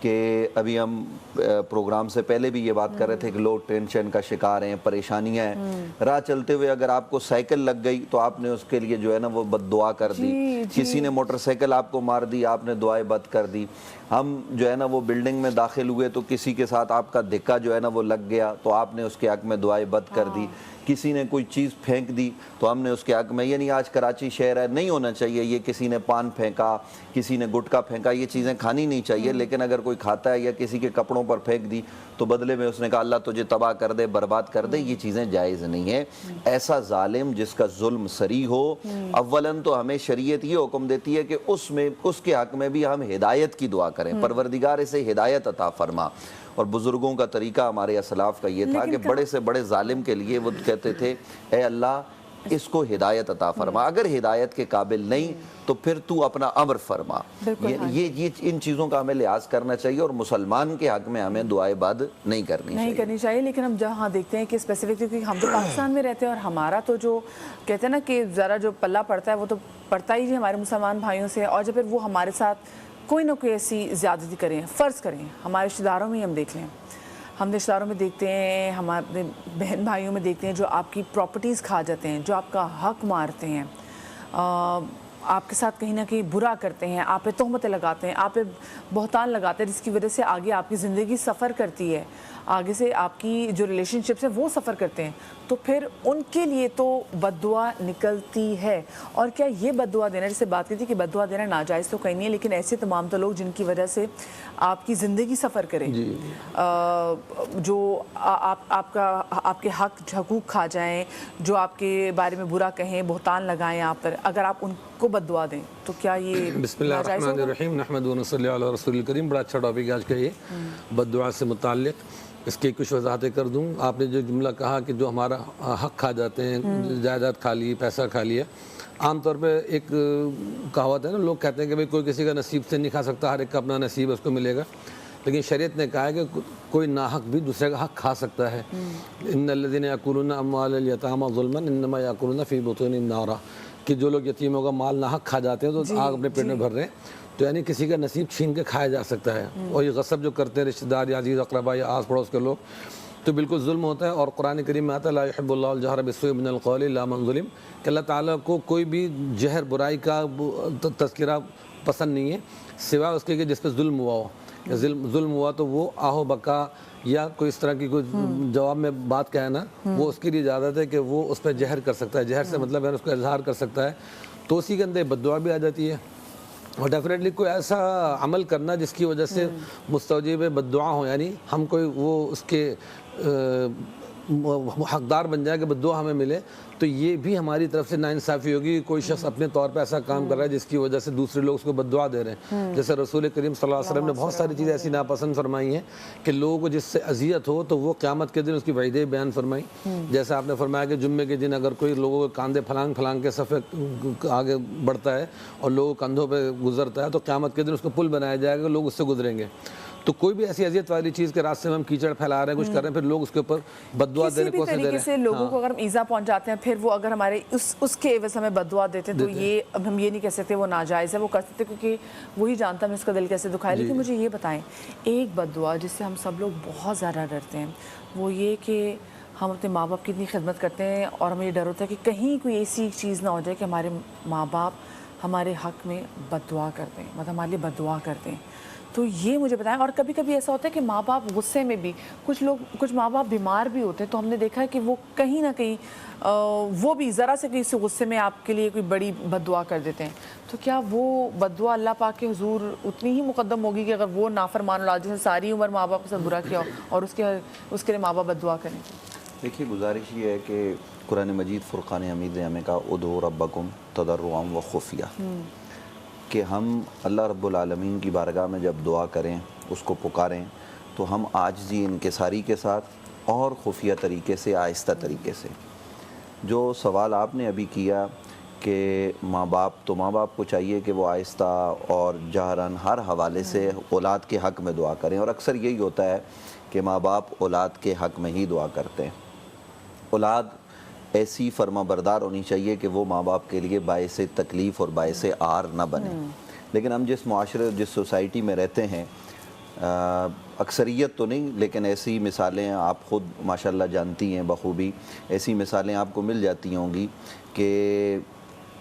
کہ ابھی ہم پروگرام سے پہلے بھی یہ بات کر رہے تھے کہ لوگ ٹینشن کا شکار ہیں، پریشانیاں ہیں، راہ چلتے ہوئے اگر آپ کو سائیکل لگ گئی تو آپ نے اس کے لیے جو ہے نا وہ بد دعا کر دی، کسی نے موٹر سائیکل آپ کو مار دی، آپ نے دعائیں بد کر دی، ہم جو ہے نا وہ بلڈنگ میں داخل ہوئے تو کسی کے ساتھ آپ کا دھکا جو ہے نا وہ لگ گیا تو آپ نے اس کے حق میں دعائیں بد کر دی، کسی نے کوئی چیز پھینک دی تو ہم نے اس کے حق میں، یعنی آج کراچی شہر ہے، نہیں ہونا چاہیے یہ، کسی نے پان پھینکا، کسی نے گٹکا پھینکا، یہ چیزیں کھانی نہیں چاہیے، لیکن اگر کوئی کھاتا ہے یا کسی کے کپڑوں پر پھینک دی تو بدلے میں اس نے کہا اللہ تجھے تباہ کر دے، برباد کر دے، یہ چیزیں جائز نہیں ہیں۔ ایسا ظالم جس کا ظلم سری ہو، اولاً تو ہمیں شریعت یہ حکم دیتی ہے کہ اس کے حق میں بھی ہم ہدایت کی دعا کریں، پروردگار اسے ہدایت عطا فرما، اور بزرگوں کا طریقہ ہمارے اسلاف کا یہ تھا کہ بڑے سے بڑے ظالم کے لیے وہ کہتے تھے اے اللہ اس کو ہدایت عطا فرما، اگر ہدایت کے قابل نہیں تو پھر تو اپنا امر فرما۔ یہ ان چیزوں کا ہمیں لحاظ کرنا چاہیے، اور مسلمان کے حق میں ہمیں دعائیں بد نہیں کرنی چاہیے۔ لیکن ہم جہاں دیکھتے ہیں کہ اسپیسیفک، کیونکہ ہم تو پاکستان میں رہتے ہیں اور ہمارا تو جو کہتے ہیں نا کہ ذرا جو پلہ پڑتا ہے وہ تو پڑتا ہی ہمارے مسلمان بھائیوں سے، اور جب پھر وہ ہمارے ساتھ کوئی نہ کوئی ایسی زیادتی کریں، فرض کریں، ہمارے رشتہ داروں میں ہی ہم دیکھ لیں، ہم رشتہ داروں میں دیکھتے ہیں، ہمارے بہن بھائیوں میں دیکھتے ہیں جو آپ کی پراپرٹیز کھا جاتے ہیں، جو آپ کا حق مارتے ہیں، آپ کے ساتھ کہیں نہ کہیں برا کرتے ہیں، آپ پہ تہمتیں لگاتے ہیں، آپ پہ بہتان لگاتے ہیں، جس کی وجہ سے آگے آپ کی زندگی سفر کرتی ہے، آگے سے آپ کی جو ریلیشن شپس ہیں وہ سفر کرتے ہیں، تو پھر ان کے لیے تو بد دعا نکلتی ہے۔ اور کیا یہ بد دعا دینا، جیسے بات کی تھی کہ بد دعا دینا ناجائز تو کہیں نہیں ہے، لیکن ایسے تمام تو لوگ جن کی وجہ سے آپ کی زندگی سفر کرے، جو آپ کے حقوق کھا جائیں، جو آپ کے بارے میں برا کہیں، بہتان لگائیں آپ پر، اگر آپ ان کو بد دعا دیں تو کیا یہ بسم اللہ الرحمن الرحیم، نحمد و نصلی علی رسول الکریم۔ بڑا اچھا ٹاپک ہے آج کا یہ، بد دعا سے متعلق۔ اس کی کچھ وضاحتیں کر دوں۔ آپ نے جو جملہ کہا کہ جو ہمارا حق کھا جاتے ہیں، جائیداد کھا لی، پیسہ کھا لیا، عام طور پہ ایک کہاوت ہے نا، لوگ کہتے ہیں کہ کوئی کسی کا نصیب سے نہیں کھا سکتا، ہر ایک کا اپنا نصیب اس کو ملے گا، لیکن شریعت نے کہا ہے کہ کوئی ناحق بھی دوسرے کا حق کھا سکتا ہے۔ ان الذین یاکلون اموال الیتامی ظلما انما یاکلون فی بطونہم نارا، کہ جو لوگ یتیموں کا مال ناحق کھا جاتے ہیں تو آگ اپنے پیٹ میں بھر رہے ہیں، تو یعنی کسی کا نصیب چھین کے کھایا جا سکتا ہے۔ اور یہ غصب جو کرتے ہیں رشتہ دار یا عزیز اقربا یا آس پڑوس کے لوگ، تو بالکل ظلم ہوتا ہے۔ اور قرآن کریم میں آتا ہے لا یحب اللہ الجہر بالسوء من القول الا من ظلم، کہ اللہ تعالیٰ کو کوئی بھی جہر برائی کا تذکرہ پسند نہیں ہے سوا اس کے کہ جس پہ ظلم ہوا ہو۔ ظلم ہوا تو وہ آہو بکا یا کوئی اس طرح کی کوئی جواب میں بات کہنا، وہ اس کے لیے اجازت ہے کہ وہ اس پہ جہر کر سکتا ہے، جہر سے مطلب ہے اس کو اظہار کر سکتا ہے، تو اسی کے اندر بد دعا بھی آ جاتی ہے۔ اور ڈیفینیٹلی کوئی ایسا عمل کرنا جس کی وجہ سے مستوجب بد دعا ہو، یعنی ہم کوئی وہ اس کے حقدار بن جائے کہ بد دعا ہمیں ملے، تو یہ بھی ہماری طرف سے ناانصافی ہوگی۔ کوئی شخص اپنے طور پہ ایسا کام کر رہا ہے جس کی وجہ سے دوسرے لوگ اس کو بد دعا دے رہے ہیں۔ جیسے رسول کریم صلی اللہ علیہ وسلم نے بہت ساری چیزیں ایسی ناپسند فرمائی ہیں کہ لوگوں کو جس سے اذیت ہو تو وہ قیامت کے دن اس کی وعیدیں بیان فرمائی۔ جیسے آپ نے فرمایا کہ جمعے کے دن اگر کوئی لوگوں کے کاندھے پھلانگ پھلانگ کے صفے آگے بڑھتا ہے اور لوگوں کندھوں پہ گزرتا ہے تو قیامت کے دن اس کو پل بنایا جائے گا، لوگ اس سے گزریں گے۔ تو کوئی بھی ایسی اذیت والی چیز کے راستے میں ہم کیچڑ پھیلا رہے ہیں، کچھ کر رہے ہیں، پھر لوگ اس کے اوپر بد دعا دینے کو کسی بھی طریقے سے لوگوں کو اگر ہم ایذا پہنچاتے ہیں، پھر وہ اگر ہمارے اس کے عوض ہمیں بد دعا دیتے ہیں تو یہ اب ہم یہ نہیں کہہ سکتے وہ ناجائز ہے، وہ کر سکتے کیونکہ وہی جانتا ہے اس کا دل کیسے دکھائے۔ لیکن مجھے یہ بتائیں، ایک بد دعا جس سے ہم سب لوگ بہت زیادہ ڈرتے ہیں وہ یہ کہ ہم اپنے ماں باپ کی اتنی خدمت کرتے ہیں اور ہمیں یہ ڈر ہوتا ہے کہ کہیں کوئی ایسی چیز نہ ہو جائے کہ ہمارے ماں باپ ہمارے حق میں بد دعا کرتے ہیں، مطلب ہمارے لیے بد دعا کرتے ہیں۔ تو یہ مجھے بتائیں۔ اور کبھی کبھی ایسا ہوتا ہے کہ ماں باپ غصے میں بھی، کچھ ماں باپ بیمار بھی ہوتے ہیں، تو ہم نے دیکھا ہے کہ وہ کہیں نہ کہیں وہ بھی ذرا سے کسی غصے میں آپ کے لیے کوئی بڑی بد دعا کر دیتے ہیں، تو کیا وہ بد دعا اللہ پاک کے حضور اتنی ہی مقدم ہوگی کہ اگر وہ نافرمان اولاد جس نے ساری عمر ماں باپ کے ساتھ برا کیا ہو اور اس کے لیے ماں باپ بد دعا کریں؟ دیکھیے گزارش یہ ہے کہ قرآن مجید فرقان حمید نے ہمیں کہا ادعوا ربکم تضرعا وخفیہ، کہ ہم اللہ رب العالمین کی بارگاہ میں جب دعا کریں، اس کو پکاریں، تو ہم عاجزی انکساری کے ساتھ اور خفیہ طریقے سے، آہستہ طریقے سے۔ جو سوال آپ نے ابھی کیا کہ ماں باپ کو چاہیے کہ وہ آہستہ اور جہراً ہر حوالے سے اولاد کے حق میں دعا کریں، اور اکثر یہی ہوتا ہے کہ ماں باپ اولاد کے حق میں ہی دعا کرتے ہیں۔ اولاد ایسی فرما بردار ہونی چاہیے کہ وہ ماں باپ کے لیے باعث تکلیف اور باعث آر نہ بنے، لیکن ہم جس معاشرے جس سوسائٹی میں رہتے ہیں اکثریت تو نہیں لیکن ایسی مثالیں آپ خود ماشاءاللہ جانتی ہیں بخوبی، ایسی مثالیں آپ کو مل جاتی ہوں گی کہ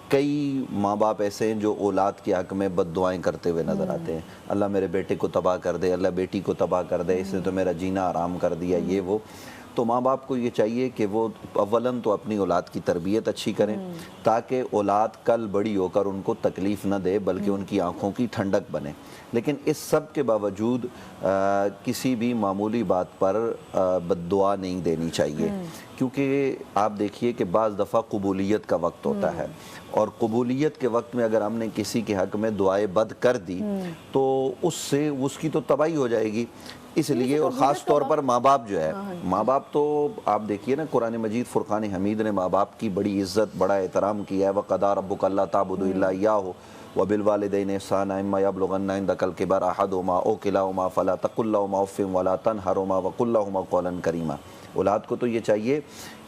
کئی ماں باپ ایسے ہیں جو اولاد کے حق میں بد دعائیں کرتے ہوئے نظر آتے ہیں، اللہ میرے بیٹے کو تباہ کر دے، اللہ بیٹی کو تباہ کر دے، اس نے تو میرا جینا آرام کر دیا، یہ وہ۔ تو ماں باپ کو یہ چاہیے کہ وہ اولاً تو اپنی اولاد کی تربیت اچھی کریں تاکہ اولاد کل بڑی ہو کر ان کو تکلیف نہ دے بلکہ ان کی آنکھوں کی ٹھنڈک بنے۔ لیکن اس سب کے باوجود کسی بھی معمولی بات پر بد دعا نہیں دینی چاہیے، کیونکہ آپ دیکھیے کہ بعض دفعہ قبولیت کا وقت ہوتا ہے، اور قبولیت کے وقت میں اگر ہم نے کسی کے حق میں دعائے بد کر دی تو اس سے اس کی تو تباہی ہو جائے گی۔ اس لیے اور خاص طور پر ماں باپ جو ہے، ماں باپ تو آپ دیکھیے نا قرآن مجید فرقان حمید نے ماں باپ کی بڑی عزت بڑا احترام کیا ہے، وَقَضَىٰ رَبُّكَ أَلَّا تَعْبُدُوا إِلَّا إِيَّاهُ وَبِالْوَالِدَيْنِ إِحْسَانًا إِمَّا يَبْلُغَنَّ عِندَكَ الْكِبَرَ أَحَدُهُمَا أَوْ كِلَاهُمَا فَلَا تَقُل لَّهُمَا أُفٍّ وَلَا تَنْهَرْهُمَا وَقُل لَّهُمَا قَوْلًا كَرِيمًا۔ اولاد کو تو یہ چاہیے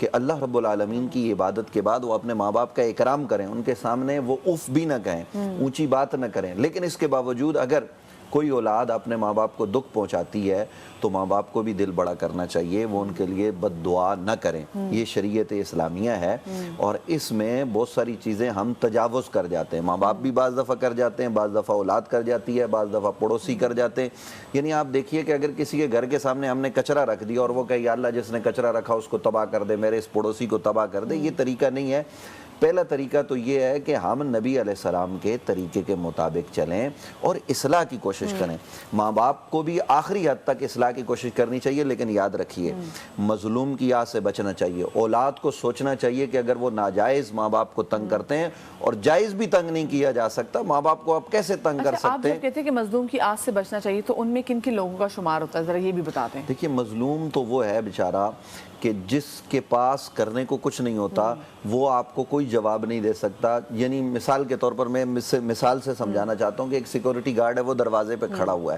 کہ اللہ رب العالمین کی عبادت کے بعد وہ اپنے ماں باپ کا اکرام کریں، ان کے سامنے وہ اف بھی نہ کہیں، اونچی بات نہ کریں، لیکن اس کے باوجود اگر کوئی اولاد اپنے ماں باپ کو دکھ پہنچاتی ہے تو ماں باپ کو بھی دل بڑا کرنا چاہیے، وہ ان کے لیے بد دعا نہ کریں۔ یہ شریعت اسلامیہ ہے، اور اس میں بہت ساری چیزیں ہم تجاوز کر جاتے ہیں، ماں باپ بھی بعض دفعہ کر جاتے ہیں، بعض دفعہ اولاد کر جاتی ہے، بعض دفعہ پڑوسی کر جاتے ہیں۔ یعنی آپ دیکھیے کہ اگر کسی کے گھر کے سامنے ہم نے کچرا رکھ دیا اور وہ کہے یا اللہ جس نے کچرا رکھا اس کو تباہ کر دے، میرے اس پڑوسی کو تباہ کر دے، یہ طریقہ نہیں ہے۔ پہلا طریقہ تو یہ ہے کہ ہم نبی علیہ السلام کے طریقے کے مطابق چلیں اور اصلاح کی کوشش کریں۔ ماں باپ کو بھی آخری حد تک اصلاح کی کوشش کرنی چاہیے، لیکن یاد رکھیے مظلوم کی آہ سے بچنا چاہیے۔ اولاد کو سوچنا چاہیے کہ اگر وہ ناجائز ماں باپ کو تنگ کرتے ہیں، اور جائز بھی تنگ نہیں کیا جا سکتا، ماں باپ کو آپ کیسے تنگ کر آپ سکتے جب ہیں؟ کہتے ہیں کہ مظلوم کی آس سے بچنا چاہیے تو ان میں کن کن لوگوں کا شمار ہوتا ہے، ذرا یہ بھی بتاتے ہیں۔ دیکھیے مظلوم تو وہ ہے بیچارہ کہ جس کے پاس کرنے کو کچھ نہیں ہوتا، وہ آپ کو کوئی جواب نہیں دے سکتا۔ یعنی مثال کے طور پر میں مثال سے سمجھانا چاہتا ہوں کہ ایک سیکورٹی گارڈ ہے، وہ دروازے پہ کھڑا ہوا ہے،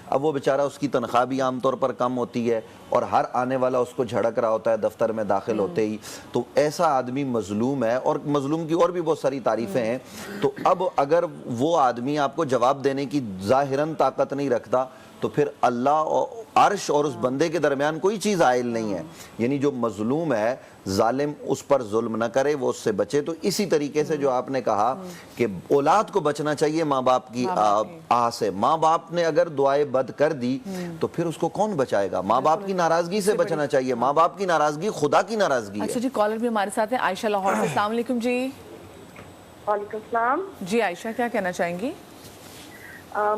اب وہ بیچارہ اس کی تنخواہ بھی عام طور پر کم ہوتی ہے اور ہر آنے والا اس کو جھڑک رہا ہوتا ہے دفتر میں داخل ہوتے ہی، تو ایسا آدمی مظلوم ہے، اور مظلوم کی اور بھی بہت ساری تعریفیں ہیں۔ تو اب اگر وہ آدمی آپ کو جواب دینے کی ظاہراً طاقت نہیں رکھتا تو پھر اللہ عرش اور اس بندے کے درمیان کوئی چیز عائل نہیں ہے۔ یعنی جو مظلوم ہے، ظالم اس پر ظلم نہ کرے، وہ اس سے بچے۔ تو اسی طریقے سے جو آپ نے کہا کہ اولاد کو بچنا چاہیے ماں باپ کی آہ سے۔ ماں باپ نے اگر دعائیں بد کر دی تو پھر اس کو کون بچائے گا؟ ماں باپ کی ناراضگی سے بچنا چاہیے۔ ماں باپ کی ناراضگی خدا کی ناراضگی ہے۔ اچھا جی، کالر بھی ہمارے ساتھ ہیں عائشہ لاہور سے۔ السلام علیکم جی۔ وعلیکم السلام جی عائشہ، کیا کہنا چاہیں گی؟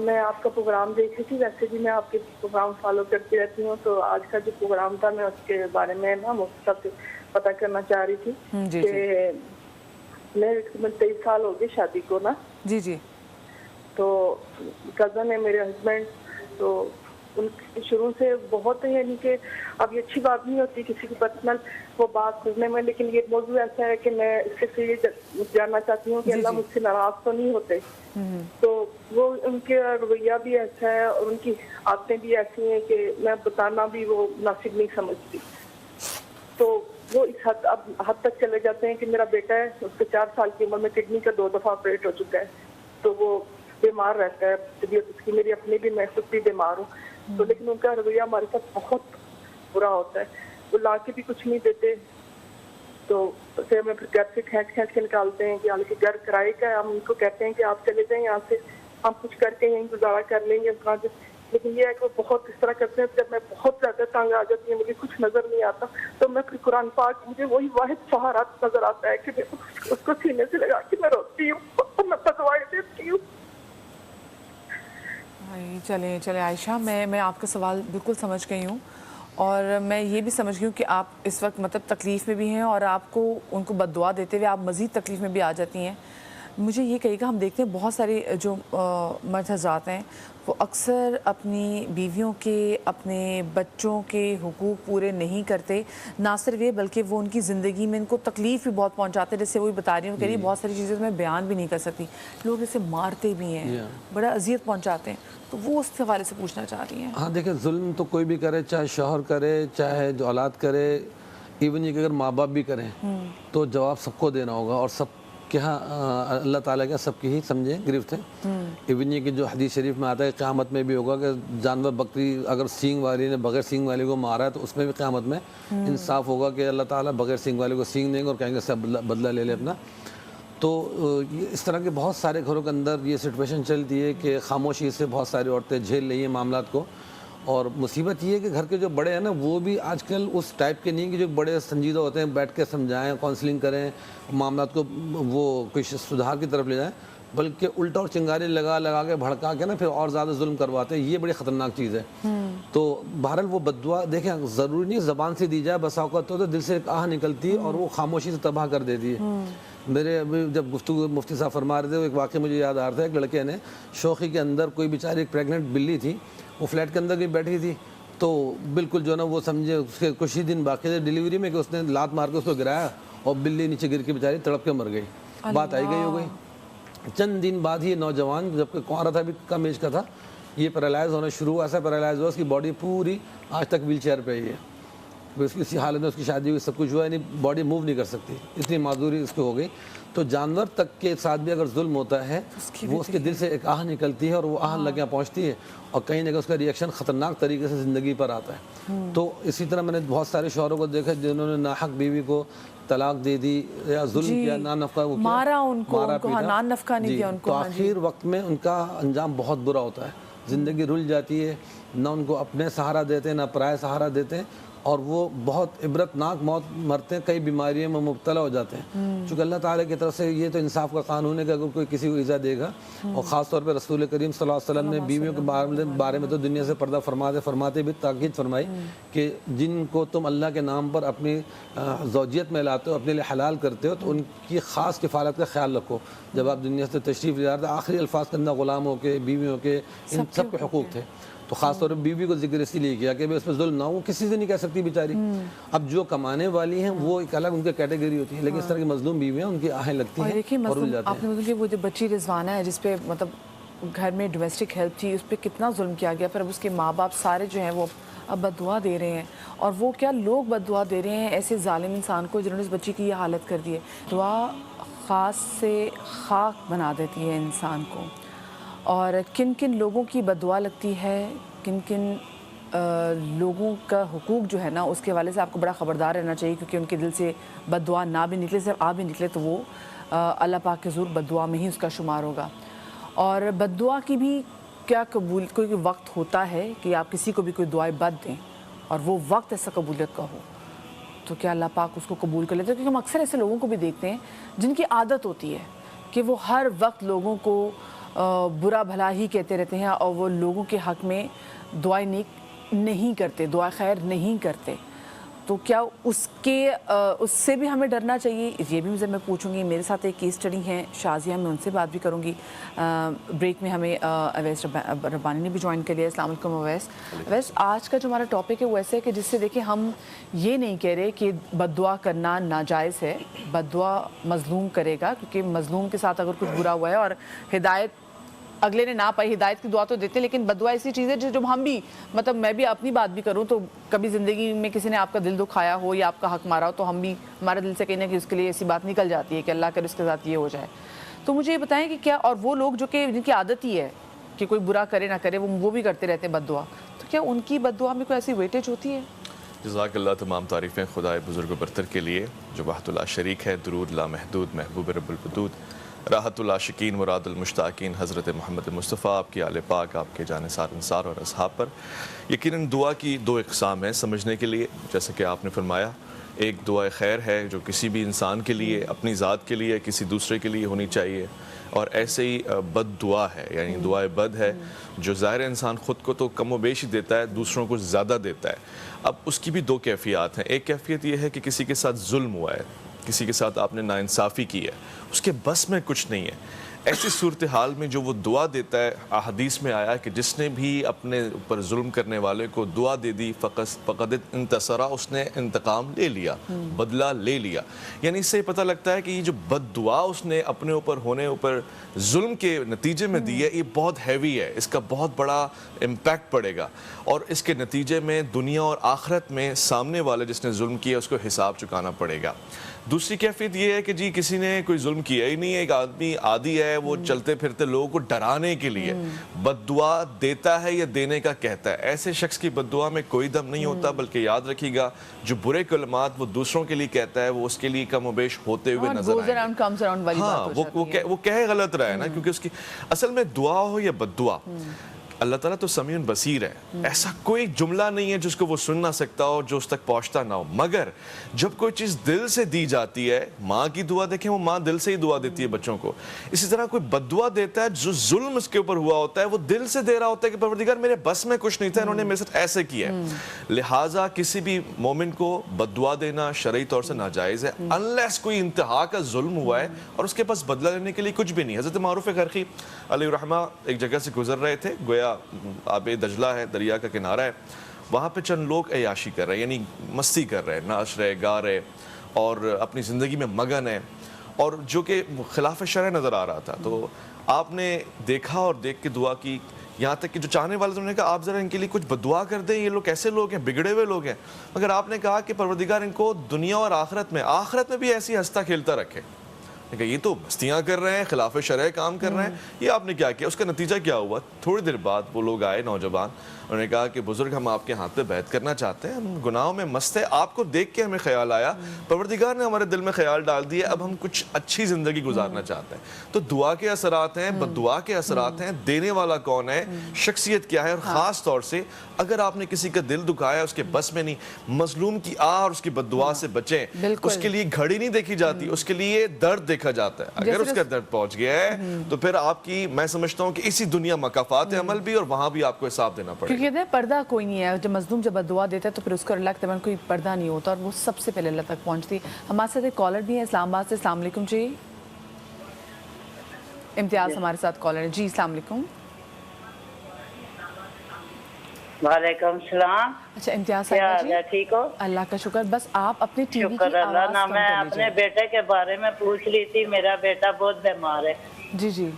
میں آپ کا پروگرام دیکھ رہی تھی، ویسے بھی میں آپ کے پروگرام فالو کرتی رہتی ہوں، تو آج کا جو پروگرام تھا میں اس کے بارے میں نا مفتی صاحب سے پتہ کرنا چاہ رہی تھی کہ میں 23 سال ہو گئے شادی کو نا۔ جی جی۔ تو کزن ہے میرے ہسبینڈ، تو ان کی شروع سے بہت، یعنی کہ اب یہ اچھی بات نہیں ہوتی کسی کی پرسنل وہ بات کرنے میں، لیکن یہ موضوع ایسا ہے کہ میں اس سے یہ جاننا چاہتی ہوں کہ اللہ مجھ سے ناراض تو نہیں ہوتے؟ تو وہ ان کے رویہ بھی ایسا ہے اور ان کی عادتیں بھی ایسی ہیں کہ میں بتانا بھی وہ مناسب نہیں سمجھتی۔ تو وہ اس حد تک چلے جاتے ہیں کہ میرا بیٹا ہے، اس کے 4 سال کی عمر میں کڈنی کا 2 دفعہ آپریٹ ہو چکا ہے، تو وہ بیمار رہتا ہے، طبیعت اس کی، میری اپنی بھی، میں خود بھی بیمار ہوں۔ تو لیکن ان کا رویہ ہمارے ساتھ بہت برا ہوتا ہے، وہ لا کے بھی کچھ نہیں دیتے، تو پھر میں گھر سے کھینچ کے نکالتے ہیں کہ حالانکہ گھر کرائے کا ہے، ہم ان کو کہتے ہیں کہ آپ چلے جائیں یہاں سے، ہم کچھ کر کے یہیں گزارا کر لیں گے، لیکن یہ ہے کہ وہ بہت اس طرح کرتے ہیں۔ جب میں بہت زیادہ تنگ آ جاتی ہوں، مجھے کچھ نظر نہیں آتا، تو میں پھر قرآن پاک، مجھے وہی واحد سہارا نظر آتا ہے کہ اس کو سینے سے لگا کے میں روتی ہوں اور میں بدوائیں دیتی ہوں۔ چلیں عائشہ، میں آپ کا سوال بالکل سمجھ گئی ہوں، اور میں یہ بھی سمجھ گئی ہوں کہ آپ اس وقت مطلب تکلیف میں بھی ہیں، اور آپ کو ان کو بد دعا دیتے ہوئے آپ مزید تکلیف میں بھی آ جاتی ہیں۔ مجھے یہ کہے گا، ہم دیکھتے ہیں بہت سارے جو مرد حضرات ہیں وہ اکثر اپنی بیویوں کے، اپنے بچوں کے حقوق پورے نہیں کرتے، نہ صرف یہ بلکہ وہ ان کی زندگی میں ان کو تکلیف بھی بہت پہنچاتے ہیں، جیسے وہی بتا رہی ہوں، کہہ رہی بہت ساری چیزیں میں بیان بھی نہیں کر سکتی، لوگ اسے مارتے بھی ہیں، بڑا اذیت پہنچاتے ہیں، تو وہ اس حوالے سے پوچھنا چاہ رہی ہیں۔ ہاں دیکھیں، ظلم تو کوئی بھی کرے، چاہے شوہر کرے، چاہے جو اولاد کرے، ایون یہ کہ اگر ماں باپ بھی کریں تو جواب سب کو دینا ہوگا، اور سب کہ ہاں اللہ تعالیٰ کا سب کی ہی سمجھیں گرفت ہے. ایون یہ کہ جو حدیث شریف میں آتا ہے قیامت میں بھی ہوگا کہ جانور بکری اگر سینگ والی نے بغیر سینگ والے کو مارا ہے تو اس میں بھی قیامت میں انصاف ہوگا کہ اللہ تعالیٰ بغیر سینگ والے کو سینگ دیں گے اور کہیں گے سب بدلہ لے لے اپنا. تو اس طرح کے بہت سارے گھروں کے اندر یہ سچویشن چلتی ہے کہ خاموشی سے بہت ساری عورتیں جھیل رہی ہیں معاملات کو. اور مصیبت یہ ہے کہ گھر کے جو بڑے ہیں نا وہ بھی آج کل اس ٹائپ کے نہیں کہ جو بڑے سنجیدہ ہوتے ہیں بیٹھ کے سمجھائیں کاؤنسلنگ کریں معاملات کو وہ کوئی سدھار کی طرف لے جائیں, بلکہ الٹا اور چنگاری لگا کے بھڑکا کے نا پھر اور زیادہ ظلم کرواتے ہیں. یہ بڑی خطرناک چیز ہے. تو بہرحال وہ بد دعا دیکھیں ضروری نہیں زبان سے دی جائے, بس اوقات تو دل سے ایک آہ نکلتی ہے اور وہ خاموشی سے تباہ کر دیتی ہے. میرے ابھی جب گفتگو مفتی صاحب فرما رہے تھے ایک واقعہ مجھے یاد آ رہا تھا. ایک لڑکے نے شوخی کے اندر کوئی بیچاری ایک پریگننٹ بلی تھی, وہ فلیٹ کے اندر بھی بیٹھی تھی, تو بالکل جو ہے نا وہ سمجھے اس کے کچھ ہی دن باقی تھے ڈیلیوری میں کہ اس نے لات مار کے اس کو گرایا اور بلی نیچے گر کے بیچاری تڑپ کے مر گئی. بات آئی گئی ہو گئی. چند دن بعد ہی نوجوان جب کہ کنوارا تھا بھی کم ایج کا تھا, یہ پیرالائز ہونا شروع ہوا. ایسا پیرالائز ہوا اس کی باڈی پوری آج تک ویل چیئر پہ ہی ہے. اسی حالت میں اس کی شادی ہوئی, سب کچھ ہوا, یعنی باڈی موو نہیں کر سکتی, اتنی معذوری اس کو ہو گئی. تو جانور تک کے ساتھ بھی اگر ظلم ہوتا ہے وہ اس کے دل سے ایک آہ نکلتی ہے اور وہ آہ لگیاں پہنچتی ہے اور کہیں نہ کہیں اس کا ریئیکشن خطرناک طریقے سے زندگی پر آتا ہے. تو اسی طرح میں نے بہت سارے شوہروں کو دیکھا جنہوں نے ناحق بیوی کو طلاق دے دی یا ظلم کیا, نان نفقہ وہ مارا ان کو, نان نفقہ نہیں کیا ان کو. تو آخر وقت میں ان کا انجام بہت برا ہوتا ہے. زندگی رل جاتی ہے, نہ ان کو اپنے سہارا دیتے ہیں نہ پرائے سہارا دیتے ہیں, اور وہ بہت عبرتناک موت مرتے ہیں, کئی بیماریوں میں مبتلا ہو جاتے ہیں. چونکہ اللہ تعالیٰ کی طرف سے یہ تو انصاف کا قانون ہے کہ اگر کوئی کسی کو ایذا دے گا, اور خاص طور پہ رسول کریم صلی اللہ علیہ وسلم نے بیویوں کے بارے میں تو دنیا سے پردہ فرماتے بھی تاکید فرمائی کہ جن کو تم اللہ کے نام پر اپنی زوجیت میں لاتے ہو, اپنے لیے حلال کرتے ہو, تو ان کی خاص کفالت کا خیال رکھو. جب آپ دنیا سے تشریف لے رہے تھے آخری الفاظ کے اندر غلاموں کے, بیویوں کے, ان سب کے حقوق تھے. تو خاص طور پہ بیوی کو ذکر اسی لیے کیا کہ اس پہ ظلم نہ ہو. وہ کسی سے نہیں کہہ سکتی بیچاری. اب جو کمانے والی ہیں وہ ایک الگ ان کی کیٹیگری ہوتی ہے, لیکن اس طرح کی مظلوم بیویاں ان کی آہیں لگتی ہیں اور رل جاتے ہیں. آپ نے مطلب کہ وہ جو بچی رضوانہ ہے جس پہ مطلب گھر میں ڈومیسٹک ہیلپ تھی, اس پہ کتنا ظلم کیا گیا, پھر اب اس کے ماں باپ سارے جو ہیں وہ اب بد دعا دے رہے ہیں. اور وہ کیا لوگ بد دعا دے رہے ہیں ایسے ظالم انسان کو جنہوں نے اس بچی کی یہ حالت کر دی ہے. دعا خاص سے خاک بنا دیتی ہے انسان کو. اور کن کن لوگوں کی بد دعا لگتی ہے, کن کن لوگوں کا حقوق جو ہے نا اس کے حوالے سے آپ کو بڑا خبردار رہنا چاہیے, کیونکہ ان کے دل سے بد دعا نہ بھی نکلے, صرف آ بھی نکلے تو وہ اللہ پاک کے ضرور بد دعا میں ہی اس کا شمار ہوگا. اور بد دعا کی بھی کیا قبول کوئی وقت ہوتا ہے کہ آپ کسی کو بھی کوئی دعائیں بد دیں اور وہ وقت ایسا قبولیت کا ہو, تو کیا اللہ پاک اس کو قبول کر لیتے ہیں؟ کیونکہ ہم اکثر ایسے لوگوں کو بھی دیکھتے ہیں جن کی عادت ہوتی ہے کہ وہ ہر وقت لوگوں کو برا بھلا ہی کہتے رہتے ہیں اور وہ لوگوں کے حق میں دعائیں نیک نہیں کرتے, دعائیں خیر نہیں کرتے. تو کیا اس سے بھی ہمیں ڈرنا چاہیے؟ یہ بھی میں پوچھوں گی. میرے ساتھ ایک کیس اسٹڈی ہیں شازیہ, میں ان سے بات بھی کروں گی. بریک میں ہمیں اویس ربانی نے بھی جوائن کر لیا. السلام علیکم اویس. اویس, آج کا جو ہمارا ٹاپک ہے وہ ایسے ہے کہ جس سے دیکھیں ہم یہ نہیں کہہ رہے کہ بد دعا کرنا ناجائز ہے, بد دعا مظلوم کرے گا, کیونکہ مظلوم کے ساتھ اگر کچھ برا ہوا ہے اور ہدایت اگلے نے نہ پائی, ہدایت کی دعا تو دیتے ہیں, لیکن بد دعا ایسی چیز ہے جب ہم بھی مطلب میں بھی اپنی بات بھی کروں تو کبھی زندگی میں کسی نے آپ کا دل دکھایا ہو یا آپ کا حق مارا ہو تو ہم بھی ہمارے دل سے کہنا کہ اس کے لیے ایسی بات نکل جاتی ہے کہ اللہ کرے اس کے ساتھ یہ ہو جائے. تو مجھے یہ بتائیں کہ کیا, اور وہ لوگ جو کہ جن کی عادت ہی ہے کہ کوئی برا کرے نہ کرے وہ بھی کرتے رہتے ہیں بد دعا, تو کیا ان کی بد دعا میں کوئی ایسی ویٹیج ہوتی ہے؟ جزاک اللہ. تمام تعریفیں خدائے بزرگ و برتر کے لیے جو وحدۃ اللہ شریک ہے. درود لامحدود محبوب رب الودود, راحت العاشقین مراد المشتاقین حضرت محمد مصطفیٰ, آپ کی آل پاک, آپ کے جانثار انصار اور اصحاب پر. یقیناً دعا کی دو اقسام ہیں سمجھنے کے لیے, جیسا کہ آپ نے فرمایا. ایک دعا خیر ہے جو کسی بھی انسان کے لیے, اپنی ذات کے لیے, کسی دوسرے کے لیے ہونی چاہیے. اور ایسے ہی بد دعا ہے, یعنی دعائے بد ہے جو ظاہر انسان خود کو تو کم و بیش ہی دیتا ہے, دوسروں کو زیادہ دیتا ہے. اب اس کی بھی دو کیفیات ہیں. ایک کیفیت یہ ہے کہ کسی کے ساتھ ظلم ہوا ہے, کسی کے ساتھ آپ نے ناانصافی کی ہے, اس کے بس میں کچھ نہیں ہے, ایسی صورتحال میں جو وہ دعا دیتا ہے، احادیث میں آیا کہ جس نے بھی اپنے اوپر ظلم کرنے والے کو دعا دے دی فقد انتصرا، اس نے انتقام لے لیا، بدلہ لے لیا. یعنی اس سے پتہ لگتا ہے کہ یہ جو بد دعا اس نے اپنے اوپر ظلم کے نتیجے میں دی ہے، یہ بہت ہیوی ہے، اس کا بہت بڑا امپیکٹ پڑے گا، اور اس کے نتیجے میں دنیا اور آخرت میں سامنے والے جس نے ظلم کیا اس کو حساب چکانا پڑے گا. دوسری کیفیت یہ ہے کہ جی کسی نے کوئی ظلم کیا ہی نہیں ہے، ایک آدمی عادی ہے، وہ چلتے پھرتے لوگوں کو ڈرانے کے لیے بد دعا دیتا ہے یا دینے کا کہتا ہے. ایسے شخص کی بد دعا میں کوئی دم نہیں ہوتا، بلکہ یاد رکھیے گا جو برے کلمات وہ دوسروں کے لیے کہتا ہے وہ اس کے لیے کم و بیش ہوتے ہوئے نظر آئیں گے. ہاں وہ کہے غلط رہا ہے نا، کیونکہ اس کی اصل میں دعا ہو یا بد دعا، اللہ تعالیٰ تو سمیع بصیر ہے. ایسا کوئی جملہ نہیں ہے جس کو وہ سن نہ سکتا ہو، جو اس تک پہنچتا نہ ہو. مگر جب کوئی چیز دل سے دی جاتی ہے، ماں کی دعا دیکھیں، وہ ماں دل سے ہی دعا دیتی ہے بچوں کو. اسی طرح کوئی بد دعا دیتا ہے، جو ظلم اس کے اوپر ہوا ہوتا ہے وہ دل سے دے رہا ہوتا ہے کہ پروردگار میرے بس میں کچھ نہیں تھا، انہوں نے میرے ساتھ ایسے کیا ہے. لہٰذا کسی بھی مومن کو بد دعا دینا شرعی طور سے ناجائز ہے، انلیس کوئی انتہا کا ظلم ہوا ہے اور اس کے پاس بدلہ لینے کے لیے کچھ بھی نہیں. حضرت معروف غرقی علیہ الرحمہ ایک جگہ سے گزر رہے تھے، گویا آب دجلہ ہے، دریا کا کنارہ ہے، وہاں پہ چند لوگ عیاشی کر رہے ہیں، یعنی مستی کر رہے ہیں، ناچ رہے، گا رہے اور اپنی زندگی میں مگن ہیں، اور جو کہ خلاف شرع نظر آ رہا تھا. تو آپ نے دیکھا اور دیکھ کے دعا کی، یہاں تک کہ جو چاہنے والے تھے انہوں نے کہا آپ ذرا ان کے لیے کچھ بدعا کر دیں، یہ لوگ کیسے لوگ ہیں، بگڑے ہوئے لوگ ہیں. مگر آپ نے کہا کہ پروردگار ان کو دنیا اور آخرت میں بھی ایسی ہنستا کھیلتا رکھے. کہ یہ تو مستیاں کر رہے ہیں، خلاف شرع کام کر رہے ہیں، یہ آپ نے کیا کیا؟ اس کا نتیجہ کیا ہوا؟ تھوڑی دیر بعد وہ لوگ آئے، نوجوان، انہوں نے کہا کہ بزرگ ہم آپ کے ہاتھ پہ بیعت کرنا چاہتے ہیں، ہم گناہوں میں مست ہے، آپ کو دیکھ کے ہمیں خیال آیا، پروردگار نے ہمارے دل میں خیال ڈال دیا، اب ہم کچھ اچھی زندگی گزارنا چاہتے ہیں. تو دعا کے اثرات ہیں، بد دعا کے اثرات ہیں، دینے والا کون ہے، شخصیت کیا ہے، اور خاص طور سے اگر آپ نے کسی کا دل دکھایا، اس کے بس میں نہیں، مظلوم کی آہ اور اس کی بد دعا سے بچیں. اس کے لیے گھڑی نہیں دیکھی جاتی، اس کے لیے درد دیکھا جاتا ہے. اگر اس کا درد پہنچ گیا ہے تو پھر آپ کی، میں سمجھتا ہوں کہ اسی دنیا مکافات عمل بھی، اور وہاں بھی آپ کو حساب دینا پڑے گا. کیونکہ کہتے ہیں پردہ کوئی نہیں ہے، جب مظلوم جب دعا دیتا ہے تو پھر اس کو اللہ کے تمام کوئی پردہ نہیں ہوتا، اور وہ سب سے پہلے اللہ تک پہنچتی. ہمارے ساتھ ایک کالر بھی ہے اسلام آباد سے. السلام علیکم جی. امتیاز ہمارے ساتھ کالر ہے جی. السلام علیکم. وعلیکم السلام. اچھا امتیاز کیا صاحبہ حال جی؟ ہے، ٹھیک ہو؟ اللہ کا شکر. بس آپ اپنی ٹی وی شکر کی اللہ. آواز نا کم میں کر اپنے لیجیے. بیٹے کے بارے میں پوچھ لی تھی، میرا بیٹا بہت بیمار ہے. جی جی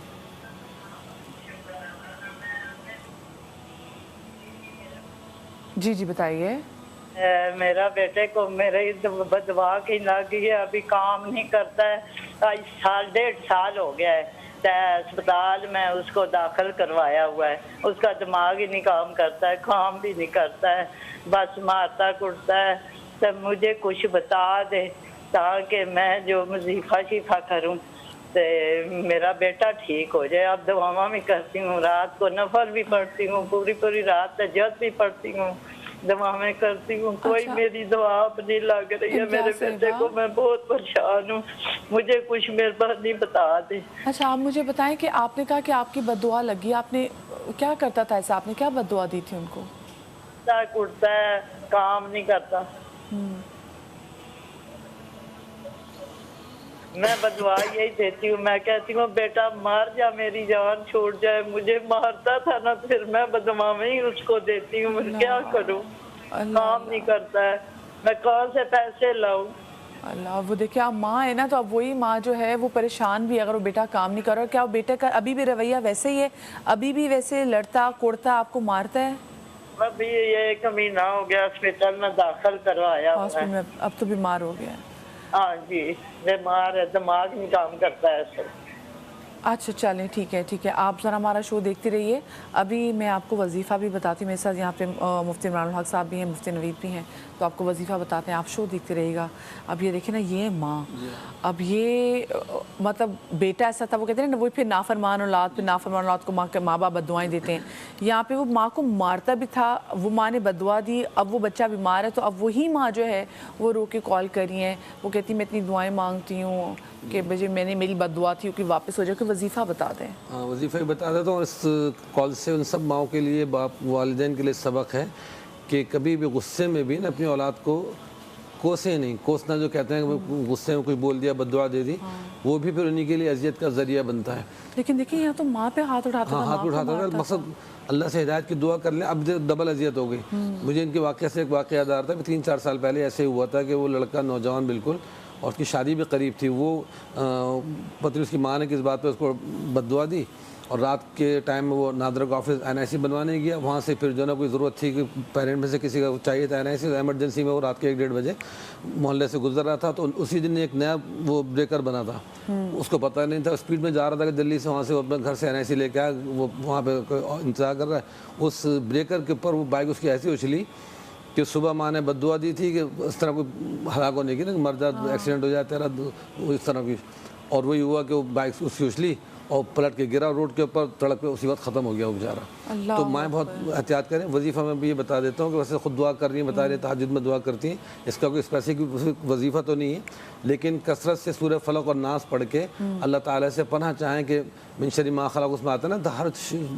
جی جی بتائیے. میرا بیٹے کو میرے بدوا کی لگی ہے، ابھی کام نہیں کرتا ہے. 1.5 سال ہو گیا ہے، اسپتال میں اس کو داخل کروایا ہوا ہے. اس کا دماغ ہی نہیں کام کرتا ہے، کام بھی نہیں کرتا ہے، بس مارتا کٹتا ہے. تو مجھے کچھ بتا دے تاکہ میں جو وظیفہ شفا کروں تو میرا بیٹا ٹھیک ہو جائے. اب دعاواں بھی کرتی ہوں، رات کو نفل بھی پڑھتی ہوں، پوری رات تہجد بھی پڑھتی ہوں، دعایں کرتی ہوں. کوئی میری دعا اب نہیں لگ رہی ہے. میرے بیٹے کو میں بہت پریشان ہوں، مجھے کچھ مہربانی بتا دیں. اچھا آپ مجھے بتائیں کہ آپ نے کہا کہ آپ کی بد دعا لگی، آپ نے کیا کرتا تھا ایسا؟ آپ نے کیا بد دعا دی تھی ان کو؟ کٹتا ہے، کام نہیں کرتا. میں بدوا یہی دیتی ہوں، میں کہتی ہوں بیٹا مار جا، میری جان چھوڑ جائے. مجھے مارتا تھا نا، پھر میں بدوا میں ہی اس کو دیتی ہوں. میں کیا کروں؟ کام نہیں کرتا ہے، میں کہاں سے پیسے لاؤں؟ اللہ. وہ دیکھیں آپ ماں ہے نا، تو اب وہی ماں جو ہے وہ پریشان بھی اگر وہ بیٹا کام نہیں کر رہا. کیا وہ بیٹے کا ابھی بھی رویہ ویسے ہی ہے؟ ابھی بھی ویسے لڑتا کوڑتا آپ کو مارتا ہے؟ ابھی یہ 1 مہینہ ہو گیا ہاسپٹل میں داخل کروایا ہوا ہاسپٹل ہے. میں اب تو بیمار ہو گیا ہے. ہاں جی، بیمار ہے، دماغ نہیں کام کرتا ہے ایسے. اچھا چلیں ٹھیک ہے. آپ ذرا ہمارا شو دیکھتے رہیے. ابھی میں آپ کو وظیفہ بھی بتاتی ہوں، میرے ساتھ یہاں پہ مفتی عمران الحق صاحب بھی ہیں، مفتی نوید بھی ہیں، تو آپ کو وظیفہ بتاتے ہیں. آپ شو دیکھتے رہیے گا. اب یہ دیکھیں نا، یہ ماں، اب یہ مطلب بیٹا ایسا تھا، وہ کہتے ہیں نا وہ پھر نافرمان اولاد، پھر نافرمان اولاد کو ماں باپ بد دعائیں دیتے ہیں. یہاں پہ وہ ماں کو مارتا بھی تھا، وہ ماں نے بد دعا دی. اب وہ بچہ بیمار ہے تو اب وہی ماں جو ہے وہ رو کے کال کر رہی ہیں. وہ کہتی میں اتنی دعائیں مانگتی ہوں کہ بجے میں نے میری بد دعا تھی کہ واپس ہو جائے. کہ وظیفہ بتا دیں. ہاں وظیفہ ہی بتا دیتا ہوں. اس کال سے ان سب ماؤں کے لیے، باپ والدین کے لیے سبق ہے کہ کبھی بھی غصے میں بھی اپنی اولاد کو کوسے نہیں، کوسنا جو کہتے ہیں غصے میں کوئی بول دیا، بد دعا دے دی، وہ بھی پھر انہیں کے لیے اذیت کا ذریعہ بنتا ہے۔ لیکن دیکھیں یہاں تو ماں پہ ہاتھ اٹھاتا تھا، ہاں ہاتھ ماں کو اٹھاتا تھا، مارتا مقصد اللہ سے ہدایت کی دعا کر لیں، اب ڈبل اذیت ہو گئی۔ مجھے ان کے واقعہ سے ایک واقعہ یاد آ رہا تھا کہ 3-4 سال پہلے ایسے ہوا تھا کہ وہ لڑکا نوجوان بالکل، اور اس کی شادی بھی قریب تھی، وہ پتہ نہیں اس کی ماں نے کس بات پہ اس کو بد دعا دی، اور رات کے ٹائم میں وہ نادرا کا آفس NIC بنوانے گیا، وہاں سے پھر جو نا کوئی ضرورت تھی کہ پیرنٹ میں سے کسی کا چاہیے تھا NIC، ایمرجنسی میں وہ رات کے 1-1:30 بجے محلے سے گزر رہا تھا، تو اسی دن ایک نیا وہ بریکر بنا تھا، اس کو پتہ نہیں تھا، اسپیڈ میں جا رہا تھا کہ دلی سے وہاں سے وہ اپنے گھر سے NIC لے کے آیا، وہ وہاں پہ انتظار کر رہا ہے، اس بریکر کے اوپر وہ بائک اس کی ایسی اچھلی کہ صبح ماں نے بد دعا دی تھی کہ اس طرح کوئی ہلاک ہونے کی نا، مر جا، ایکسیڈنٹ ہو جائے تیرا، اس طرح کی، اور وہی ہوا کہ وہ بائک اس کی اچھلی اور پلٹ کے گرا روڈ کے اوپر، تڑپ پہ اسی وقت ختم ہو گیا وہ بیچارہ۔ تو مائیں بہت احتیاط کریں۔ وظیفہ میں بھی یہ بتا دیتا ہوں کہ ویسے خود دعا کر رہی ہیں، بتا رہی ہیں تہجد میں دعا کرتی ہیں، اس کا کوئی اسپیسیفک وظیفہ تو نہیں ہے، لیکن کثرت سے سورہ فلق اور ناس پڑھ کے اللہ تعالیٰ سے پناہ چاہیں کہ من شر ما خلق، اس میں آتا ہے نا ہر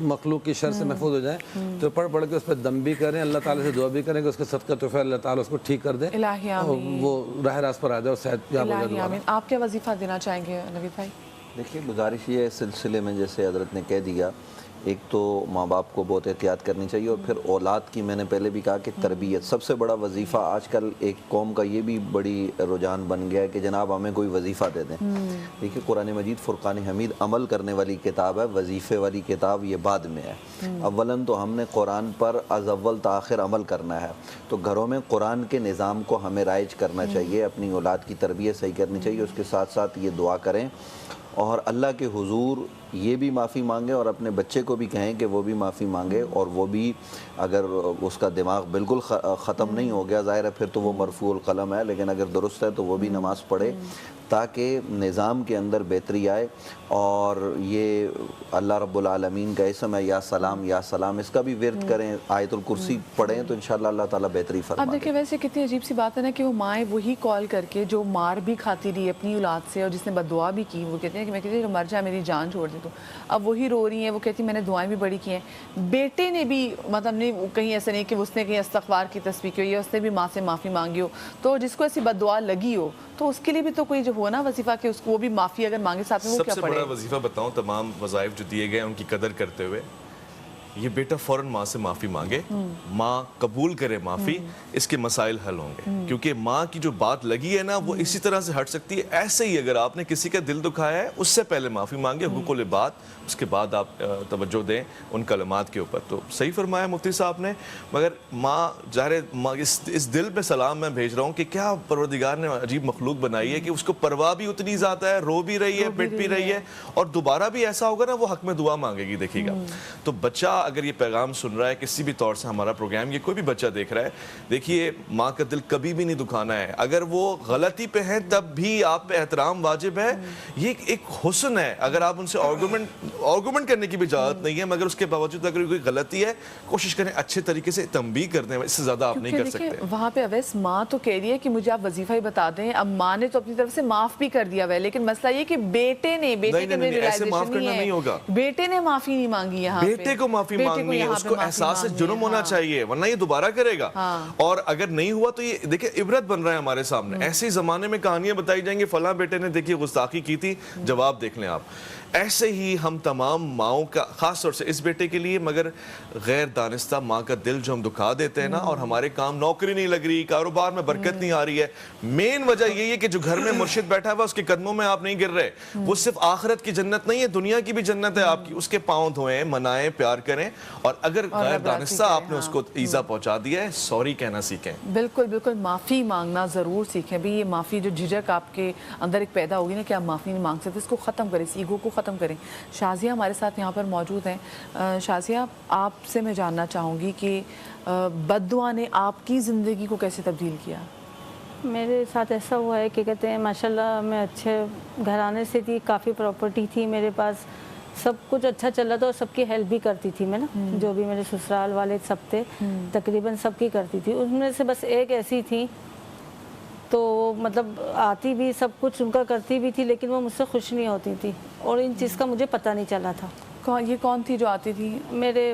مخلوق کی شر سے محفوظ ہو جائیں، تو پڑھ کے اس پہ دم بھی کریں، اللہ تعالیٰ سے دعا بھی کریں کہ اس کے صدقہ تحفہ اللہ تعالیٰ اس کو ٹھیک کر دے، الہی آمین، وہ راہ راست پر آ جائے اور صحت یاب ہو الہی جائے۔ آمین۔ آپ کیا وظیفہ دینا چاہیں گے نوید بھائی؟ دیکھیے گزارش یہ ہے اس سلسلے میں، جیسے حضرت نے کہہ دیا، ایک تو ماں باپ کو بہت احتیاط کرنی چاہیے، اور پھر اولاد کی میں نے پہلے بھی کہا کہ تربیت سب سے بڑا وظیفہ آج کل ایک قوم کا یہ بھی بڑی رجحان بن گیا ہے کہ جناب ہمیں کوئی وظیفہ دے دیں۔ دیکھیے قرآن مجید فرقان حمید عمل کرنے والی کتاب ہے، وظیفے والی کتاب یہ بعد میں ہے۔ اولاً تو ہم نے قرآن پر از اول تا آخر عمل کرنا ہے، تو گھروں میں قرآن کے نظام کو ہمیں رائج کرنا چاہیے، اپنی اولاد کی تربیت صحیح کرنی چاہیے، اس کے ساتھ ساتھ یہ دعا کریں اور اللہ کے حضور یہ بھی معافی مانگے، اور اپنے بچے کو بھی کہیں کہ وہ بھی معافی مانگے، اور وہ بھی اگر اس کا دماغ بالکل ختم نہیں ہو گیا، ظاہر ہے پھر تو وہ مرفوع القلم ہے، لیکن اگر درست ہے تو وہ بھی نماز پڑھے تاکہ نظام کے اندر بہتری آئے۔ اور یہ اللہ رب العالمین کا اسم ہے یا سلام یا سلام، اس کا بھی ورد کریں، آیت الکرسی پڑھیں تو انشاءاللہ اللہ تعالیٰ بہتری فرما اب دے۔ دیکھیں ویسے کتنی عجیب سی بات ہے نا کہ وہ مائیں وہی کال کر کے جو مار بھی کھاتی رہی اپنی اولاد سے اور جس نے بد دعا بھی کی، وہ کہتے ہیں کہ میں کہتی ہوں مر جا میری جان چھوڑ دے تو، اب وہی رو رہی ہیں، وہ کہتی ہیں میں نے دعائیں بھی بڑی کی ہیں۔ بیٹے نے بھی مطلب نہیں کہیں ایسا نہیں کہ اس نے کہیں استغفار کی تسبیح کی ہو یا اس نے بھی ماں سے معافی مانگی ہو، تو جس کو ایسی بد دعا لگی ہو تو اس کے لیے بھی تو کوئی جو ہو نا وظیفہ کہ اس کو وہ بھی معافی اگر مانگے ساتھ میں، وہ سب کیا سے پڑھے؟ بڑا وظیفہ بتاؤں، تمام وظائف جو دیے گئے ان کی قدر کرتے ہوئے یہ بیٹا فوراً ماں سے معافی مانگے، ماں قبول کرے معافی، اس کے مسائل حل ہوں گے، کیونکہ ماں کی جو بات لگی ہے نا وہ اسی طرح سے ہٹ سکتی ہے۔ ایسے ہی اگر آپ نے کسی کا دل دکھایا ہے اس سے پہلے معافی مانگے، حقوق العباد، اس کے بعد آپ توجہ دیں ان کلمات کے اوپر۔ تو صحیح فرمایا مفتی صاحب نے، مگر ماں ظاہر اس دل پہ سلام میں بھیج رہا ہوں کہ کیا پروردگار نے عجیب مخلوق بنائی ہے کہ اس کو پرواہ بھی اتنی زیادہ ہے، رو بھی رہی ہے، پٹ بھی رہی ہے، اور دوبارہ بھی ایسا ہوگا نا وہ حق میں دعا مانگے گی۔ دیکھیے گا تو بچہ اگر یہ پیغام سن رہا ہے کسی بھی طور سے ہمارا پروگرام، یہ کوئی بھی بچہ دیکھ رہا ہے، دیکھیے ماں کا دل کبھی بھی نہیں دکھانا ہے، اگر وہ غلطی پہ ہیں تب بھی آپ پہ احترام واجب ہے، یہ ایک حسن ہے۔ اگر آپ ان سے آرگومنٹ کرنے کی بھی اجازت نہیں ہے، مگر اس کے باوجود اگر کوئی غلطی ہے کوشش کریں اچھے طریقے سے تنبیہ کر دیں، اس سے زیادہ آپ نہیں کر سکتے۔ وہاں پہ اویس ماں تو کہہ رہی ہے کہ مجھے آپ وظیفہ ہی بتا دیں، اب ماں نے تو اپنی طرف سے معاف بھی کر دیا ہوا ہے، لیکن مسئلہ یہ کہ بیٹے نے ایسے معاف کرنا نہیں ہوگا، بیٹے نے معافی نہیں مانگی، یہاں بیٹے کو معافی مانگنی ہے، اس کو احساس جرم ہونا چاہیے، ورنہ یہ دوبارہ کرے گا، اور اگر نہیں ہوا تو یہ دیکھیں عبرت بن رہا ہے ہمارے سامنے۔ ایسے زمانے میں کہانیاں بتائی جائیں گی، فلاں بیٹے نے دیکھیے گستاخی کی تھی، جواب دیکھ لیں آپ۔ ایسے ہی ہم تمام ماؤں کا، خاص طور سے اس بیٹے کے لیے، مگر غیر دانستہ ماں کا دل جو ہم دکھا دیتے ہیں نا، اور ہمارے کام، نوکری نہیں لگ رہی، کاروبار میں برکت نہیں آ رہی ہے، مین وجہ یہی ہے کہ جو گھر میں مرشد بیٹھا ہوا اس کے قدموں میں آپ نہیں گر رہے، وہ صرف آخرت کی جنت نہیں ہے، دنیا کی بھی جنت ہے آپ کی، اس کے پاؤں دھوئیں، منائیں، پیار کریں، اور اگر غیر دانستہ آپ نے اس کو ایذا پہنچا دیا ہے، سوری کہنا سیکھیں۔ بالکل بالکل، معافی مانگنا ضرور سیکھیں بھی، یہ معافی جو جھجک آپ کے اندر ایک پیدا ہوگی نا کہ آپ معافی نہیں مانگ سکتے، اس کو ختم کریں، اس ایگو کو ختم کریں۔ شازیہ ہمارے ساتھ یہاں پر موجود ہیں۔ شازیہ، آپ سے میں جاننا چاہوں گی کہ بد دعا نے آپ کی زندگی کو کیسے تبدیل کیا؟ میرے ساتھ ایسا ہوا ہے کہ کہتے ہیں ماشاءاللہ میں اچھے گھرانے سے تھی، کافی پراپرٹی تھی میرے پاس، سب کچھ اچھا چل رہا تھا، اور سب کی ہیلپ بھی کرتی تھی میں نا، جو بھی میرے سسرال والے سب تھے تقریباً سب کی کرتی تھی۔ ان میں سے بس ایک ایسی تھی تو مطلب آتی بھی سب کچھ ان کا کرتی بھی تھی، لیکن وہ مجھ سے خوش نہیں ہوتی تھی، اور ان چیز کا مجھے پتہ نہیں چلا تھا۔ یہ کون تھی جو آتی تھی؟ میرے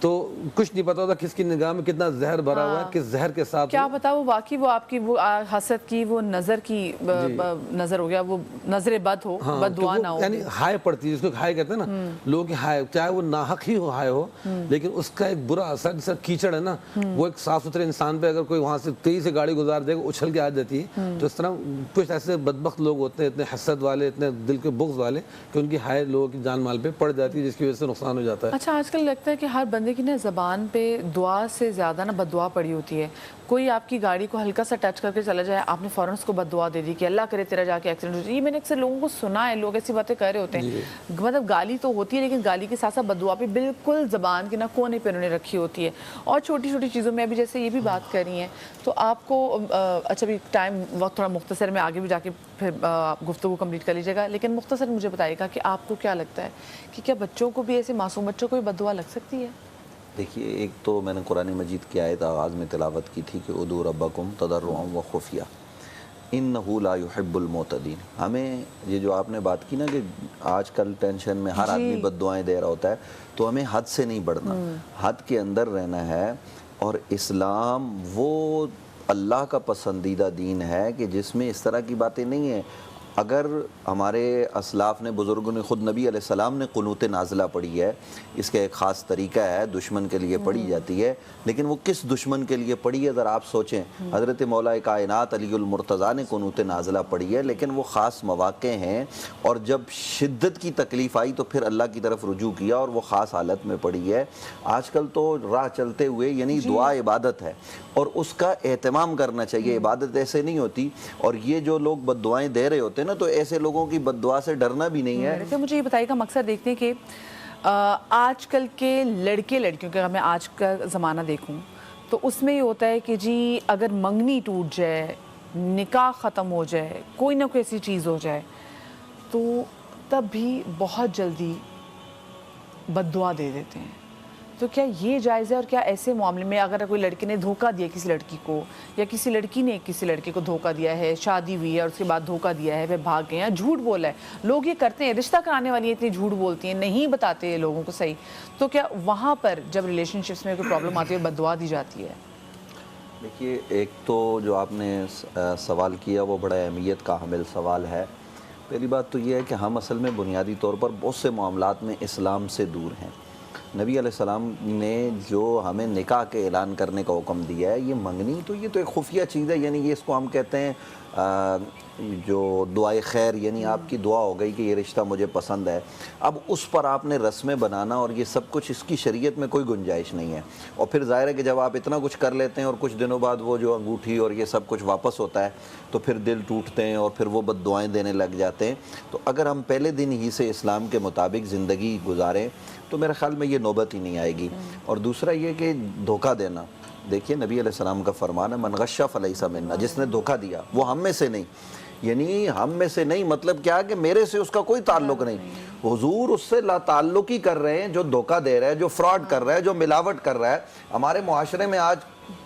تو کچھ نہیں پتا ہوتا کس کی نگاہ میں کتنا زہر بھرا ہوا ہے، کس زہر کے ساتھ کیا پتا وہ واقعی وہ آپ کی وہ حسد کی وہ نظر کی نظر ہو گیا، وہ نظر بد ہو، بد دعا نہ ہو. یعنی ہائے پڑتی ہے، جس کو ہائے کہتے ہیں نا لوگوں کی ہائے، چاہے وہ ناحق ہی ہو ہائے ہو، لیکن اس کا ایک برا اثر جیسا کیچڑ ہے نا، وہ ایک صاف ستھرے انسان پہ اگر کوئی وہاں سے تیزی سے گاڑی گزار دے گا اچھل کے آ جاتی ہے. تو اس طرح کچھ ایسے بدبخت لوگ ہوتے ہیں اتنے حسد والے، اتنے دل کے بغض والے کہ ان کی ہائے لوگوں کی جان مال پہ پڑ جاتی ہے، جس کی وجہ سے نقصان ہو جاتا ہے. اچھا آج کل لگتا ہے کہ ہر بندے کی نا زبان پہ دعا سے زیادہ نا بد دعا پڑی ہوتی ہے. کوئی آپ کی گاڑی کو ہلکا سا ٹچ کر کے چلا جائے، آپ نے فوراً اس کو بد دعا دے دی کہ اللہ کرے تیرا جا کے ایکسیڈنٹ ہو جائے. یہ میں نے اکثر لوگوں کو سنا ہے، لوگ ایسی باتیں کہہ رہے ہوتے ہیں. مطلب گالی تو ہوتی ہے لیکن گالی کے ساتھ ساتھ بد دعا بھی بالکل زبان کے نا کونے پہ انہوں نے رکھی ہوتی ہے. اور چھوٹی چھوٹی چیزوں میں ابھی جیسے یہ بھی بات کر رہی ہیں تو آپ کو اچھا بھی ٹائم وقت تھوڑا مختصر، میں آگے بھی جا کے پھر گفتگو کمپلیٹ کر لیجیے گا، لیکن مختصر مجھے بتائیے گا کہ آپ کو کیا لگتا ہے کہ کیا بچوں کو بھی ایسے معصوم بچوں کو بھی بد دعا لگ سکتی ہے؟ دیکھیے، ایک تو میں نے قرآن مجید کی آیت آغاز میں تلاوت کی تھی کہ ادعوا ربکم تضرعا وخفیہ انہ لا یحب المعتدین. ہمیں یہ جو آپ نے بات کی نا کہ آج کل ٹینشن میں ہر آدمی بد دعائیں دے رہا ہوتا ہے، تو ہمیں حد سے نہیں بڑھنا، حد کے اندر رہنا ہے. اور اسلام وہ اللہ کا پسندیدہ دین ہے کہ جس میں اس طرح کی باتیں نہیں ہیں. اگر ہمارے اسلاف نے، بزرگوں نے، خود نبی علیہ السلام نے قنوت نازلہ پڑھی ہے، اس کا ایک خاص طریقہ ہے، دشمن کے لیے پڑھی جاتی ہے. لیکن وہ کس دشمن کے لیے پڑھی ہے ذرا آپ سوچیں. حضرت مولا کائنات علی المرتضیٰ نے قنوت نازلہ پڑھی ہے، لیکن وہ خاص مواقع ہیں، اور جب شدت کی تکلیف آئی تو پھر اللہ کی طرف رجوع کیا اور وہ خاص حالت میں پڑھی ہے. آج کل تو راہ چلتے ہوئے، یعنی دعا عبادت ہے اور اس کا اہتمام کرنا چاہیے. عبادت ایسے نہیں ہوتی. اور یہ جو لوگ بد دعائیں دے رہے ہوتے ہیں نا، تو ایسے لوگوں کی بد دعا سے ڈرنا بھی نہیں ہے. مجھے یہ بتائیے گا مقصد دیکھتے ہیں کہ آج کل کے لڑکے لڑکیوں کا، میں آج کا زمانہ دیکھوں تو اس میں یہ ہوتا ہے کہ جی اگر منگنی ٹوٹ جائے، نکاح ختم ہو جائے، کوئی نہ کوئی ایسی چیز ہو جائے تو تب بھی بہت جلدی بد دعا دے دیتے ہیں. تو کیا یہ جائز ہے؟ اور کیا ایسے معاملے میں اگر کوئی لڑکے نے دھوکہ دیا کسی لڑکی کو، یا کسی لڑکی نے کسی لڑکے کو دھوکہ دیا ہے، شادی ہوئی ہے اور اس کے بعد دھوکہ دیا ہے، وہ بھاگ گئے ہیں، جھوٹ بولا ہے، لوگ یہ کرتے ہیں، رشتہ کرانے والی اتنی جھوٹ بولتی ہیں، نہیں بتاتے لوگوں کو صحیح، تو کیا وہاں پر جب ریلیشن شپس میں کوئی پرابلم آتی ہے بد دعا دی جاتی ہے؟ دیکھیے، ایک تو جو آپ نے سوال کیا وہ بڑا اہمیت کا حامل سوال ہے. پہلی بات تو یہ ہے کہ ہم اصل میں بنیادی طور پر بہت سے معاملات میں اسلام سے دور ہیں. نبی علیہ السلام نے جو ہمیں نکاح کے اعلان کرنے کا حکم دیا ہے، یہ منگنی تو یہ تو ایک خفیہ چیز ہے. یعنی یہ اس کو ہم کہتے ہیں جو دعائے خیر، یعنی آپ کی دعا ہو گئی کہ یہ رشتہ مجھے پسند ہے. اب اس پر آپ نے رسمیں بنانا اور یہ سب کچھ، اس کی شریعت میں کوئی گنجائش نہیں ہے. اور پھر ظاہر ہے کہ جب آپ اتنا کچھ کر لیتے ہیں اور کچھ دنوں بعد وہ جو انگوٹھی اور یہ سب کچھ واپس ہوتا ہے تو پھر دل ٹوٹتے ہیں اور پھر وہ بد دعائیں دینے لگ جاتے ہیں. تو اگر ہم پہلے دن ہی سے اسلام کے مطابق زندگی گزاریں تو میرے خیال میں یہ نوبت ہی نہیں آئے گی. اور دوسرا یہ کہ دھوکہ دینا، دیکھیے نبی علیہ السلام کا فرمان ہے من غش فلیس منا، جس نے دھوکہ دیا وہ ہم میں سے نہیں. یعنی ہم میں سے نہیں مطلب کیا کہ میرے سے اس کا کوئی تعلق نہیں. حضور اس سے لا تعلق ہی کر رہے ہیں جو دھوکہ دے رہا ہے، جو فراڈ کر رہا ہے، جو ملاوٹ کر رہا ہے. ہمارے معاشرے میں آج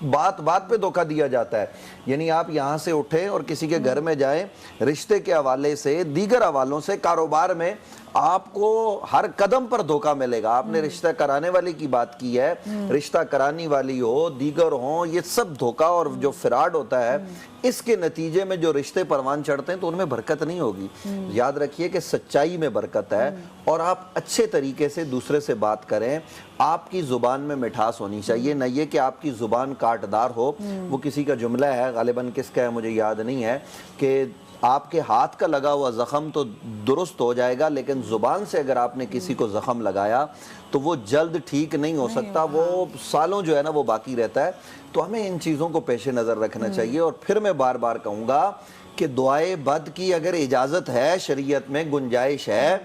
بات بات پہ دھوکہ دیا جاتا ہے. یعنی آپ یہاں سے اٹھیں اور کسی کے گھر میں جائیں، رشتے کے حوالے سے، دیگر حوالوں سے، کاروبار میں آپ کو ہر قدم پر دھوکہ ملے گا. آپ نے رشتہ کرانے والی کی بات کی ہے، رشتہ کرانی والی ہو، دیگر ہوں، یہ سب دھوکہ اور جو فراڈ ہوتا ہے، اس کے نتیجے میں جو رشتے پروان چڑھتے ہیں تو ان میں برکت نہیں ہوگی. یاد رکھیے کہ سچائی میں برکت ہے اور آپ اچھے طریقے سے دوسرے سے بات کریں. آپ کی زبان میں مٹھاس ہونی چاہیے، نہ یہ کہ آپ کی زبان کاٹ دار ہو. وہ کسی کا جملہ ہے، غالباً کس کا ہے مجھے یاد نہیں ہے، کہ آپ کے ہاتھ کا لگا ہوا زخم تو درست ہو جائے گا، لیکن زبان سے اگر آپ نے کسی کو زخم لگایا تو وہ جلد ٹھیک نہیں ہو سکتا، وہ سالوں جو ہے نا وہ باقی رہتا ہے. تو ہمیں ان چیزوں کو پیش نظر رکھنا چاہیے. اور پھر میں بار بار کہوں گا کہ دعائے بد کی اگر اجازت ہے، شریعت میں گنجائش ہے،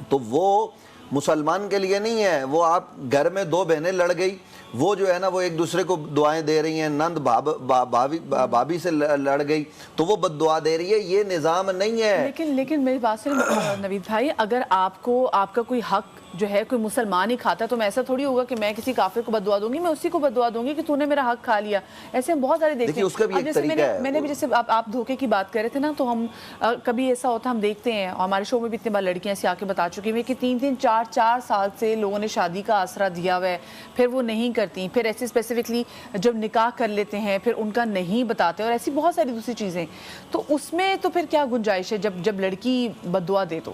تو وہ مسلمان کے لیے نہیں ہے. وہ آپ گھر میں دو بہنیں لڑ گئی، وہ جو ہے نا وہ ایک دوسرے کو دعائیں دے رہی ہیں، نند بھابھی سے لڑ گئی تو وہ بد دعا دے رہی ہے. یہ نظام نہیں ہے. لیکن میری بات سے نوید بھائی، اگر آپ کا کوئی حق جو ہے کوئی مسلمان ہی کھاتا ہے تو میں ایسا تھوڑی ہوگا کہ میں کسی کافر کو بددعا دوں گی, میں اسی کو بددعا دوں گی کہ تو نے میرا حق کھا لیا. ایسے ہم بہت سارے دیکھتے ہیں. اس کا بھی ایک جیسے طریقہ ہے. میں نے بھی جیسے آپ دھوکے کی بات کر رہے تھے نا, تو ہم کبھی ایسا ہوتا ہم دیکھتے ہیں, اور ہمارے شو میں بھی اتنے بار لڑکیاں ایسے آ کے بتا چکی ہیں کہ 3-3 4 سال سے لوگوں نے شادی کا آسرا دیا ہوا ہے, پھر وہ نہیں کرتی, پھر ایسے اسپیسیفکلی جب نکاح کر لیتے ہیں پھر ان کا نہیں بتاتے, اور ایسی بہت ساری دوسری چیزیں. تو اس میں تو پھر کیا گنجائش ہے جب لڑکی بددعا دے تو؟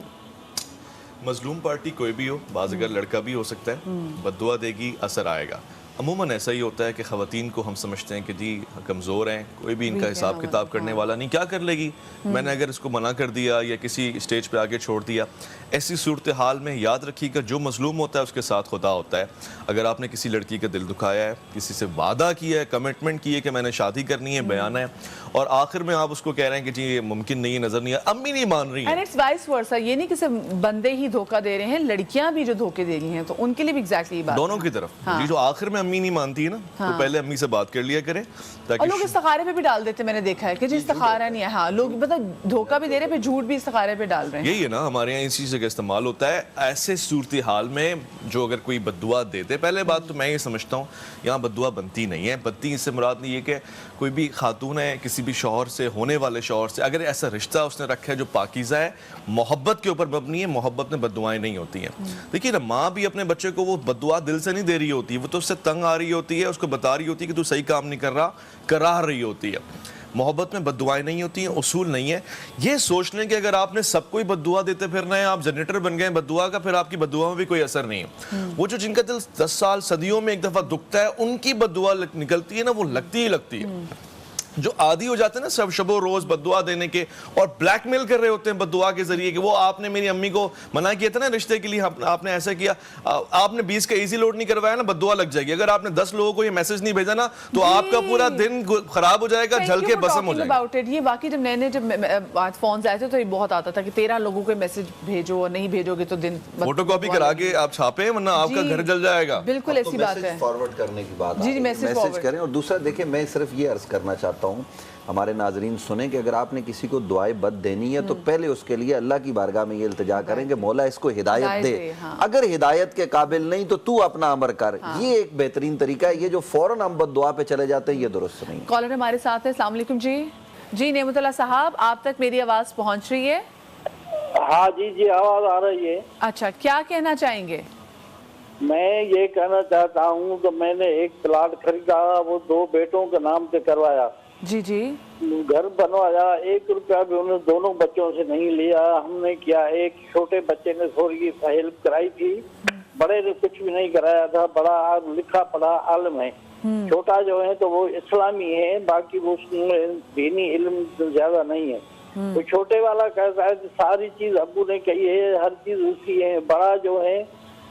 مظلوم پارٹی کوئی بھی ہو, بعض اگر لڑکا بھی ہو سکتا ہے, بددعا دے گی, اثر آئے گا. عموماً ایسا ہی ہوتا ہے کہ خواتین کو ہم سمجھتے ہیں کہ جی کمزور ہیں, کوئی بھی ان کا حساب کتاب کرنے والا نہیں, کیا کر لے گی, میں نے اگر اس کو منع کر دیا یا کسی اسٹیج پہ آگے چھوڑ دیا. ایسی صورتحال میں یاد رکھیے گا جو مظلوم ہوتا ہے اس کے ساتھ خدا ہوتا ہے. اگر آپ نے کسی لڑکی کا دل دکھایا ہے, کسی سے وعدہ کیا ہے, کمٹمنٹ کی ہے کہ میں نے شادی کرنی ہے, بیان ہے, اور آخر میں آپ اس کو کہہ رہے ہیں کہ جی یہ ممکن نہیں ہے, نظر نہیں ہے, امی نہیں مان رہی اینڈ اٹس وائس ورسا, یہ نہیں کہ صرف بندے ہی دھوکہ دے رہے ہیں, لڑکیاں بھی جو دھوکے دے رہی ہیں تو ان کے لیے بھی ایگزیکٹلی بات دونوں کی طرف. جی جو آخر میں امی نہیں مانتی ہے نا, تو پہلے امی سے بات کر لیا کرے. اور لوگ استخارے پہ بھی ڈال دیتے, میں نے دیکھا ہے کہ جی استخارہ نہیں ہے. ہاں لوگ مطلب دھوکہ بھی دے رہے, پھر جھوٹ بھی استخارے پہ ڈال رہے ہیں. یہی ہے نا ہمارے یہاں اس چیز کا استعمال ہوتا ہے. ایسے صورتحال میں جو اگر کوئی بددعا دیتے, پہلے بات تو میں یہ سمجھتا ہوں یہاں بددعا بنتی نہیں ہے. بنتی اس سے مراد نہیں ہے کہ کوئی بھی خاتون ہے کسی بھی شوہر سے, ہونے والے شوہر سے, اگر ایسا رشتہ اس نے رکھا ہے جو پاکیزہ ہے, محبت کے اوپر مبنی ہے, محبت میں بددعائیں نہیں ہوتی ہیں. دیکھیے نا, ماں بھی اپنے بچے کو وہ بددعا دل سے نہیں دے رہی ہوتی, وہ تو اس سے تنگ آ رہی ہوتی ہے, اس کو بتا رہی ہوتی ہے کہ تو صحیح کام نہیں کر رہا, کرا رہی ہوتی ہے. محبت میں بددعائیں نہیں ہوتی ہیں, اصول نہیں ہے. یہ سوچ لیں کہ اگر آپ نے سب کو ہی بددعا دیتے پھرنا ہے, آپ جنریٹر بن گئے بددعا کا, پھر آپ کی بددعا میں بھی کوئی اثر نہیں ہے. وہ جو جن کا دل 10 سال صدیوں میں ایک دفعہ دکھتا ہے, ان کی بددعا نکلتی ہے نا, وہ لگتی ہی لگتی ہے. جو عادی ہو جاتے ہیں نا سب شب و روز بددعا دینے کے, اور بلیک میل کر رہے ہوتے ہیں بددعا کے ذریعے کہ وہ آپ نے میری امی کو منع کیا تھا نا رشتے کے لیے, آپ نے ایسا کیا, آپ نے 20 کا ایزی لوڈ نہیں کروایا نا, بددعا لگ جائے گی. اگر آپ نے 10 لوگوں کو یہ میسج نہیں بھیجا نا, تو آپ کا پورا دن خراب ہو جائے گا, جل کے بسم ہو جائے گا. یہ باقی جب نئے جب فونز آئے تھے تو یہ بہت آتا تھا کہ 13 لوگوں کو میسج بھیجو, اور نہیں بھیجو گے تو دن فوٹو کاپی کرا کے آپ چھاپیں, ورنہ آپ کا گھر جل جائے گا. بالکل ایسی بات ہے. فارورڈ کرنے کی بات, جی میسج کریں. اور دوسرا دیکھیں, میں صرف یہ عرض کرنا چاہتا ہوں, ہمارے ناظرین سنیں کہ اگر آپ نے کسی کو دعائے بد دینی ہے تو پہلے اس کے لیے اللہ کی بارگاہ میں یہ التجا کریں کہ مولا اس کو ہدایت دے, اگر ہدایت کے قابل نہیں تو اپنا امر کر. یہ ایک بہترین طریقہ ہے. یہ جو فوراً ہم بد دعا پہ چلے جاتے ہیں, یہ درست نہیں. کالر ہمارے ساتھ ہے. السلام علیکم. جی نعمت اللہ صاحب, آپ تک میری آواز پہنچ رہی ہے؟ ہاں جی آواز آ رہی ہے. اچھا, کیا کہنا چاہیں گے؟ میں یہ کہنا چاہتا ہوں کہ میں نے ایک پلاٹ خریدا, وہ 2 بیٹوں کے نام سے کروایا. جی گھر بنوایا, 1 روپیہ بھی انہوں نے دونوں بچوں سے نہیں لیا. ہم نے کیا, ایک چھوٹے بچے نے تھوڑی ہیلپ کرائی تھی, بڑے نے کچھ بھی نہیں کرایا تھا. بڑا لکھا پڑھا عالم ہے, چھوٹا جو ہے تو وہ اسلامی ہے, باقی وہ دینی علم زیادہ نہیں ہے. وہ چھوٹے والا کہتا ہے کہ ساری چیز ابو نے کہی ہے, ہر چیز اسی ہے. بڑا جو ہے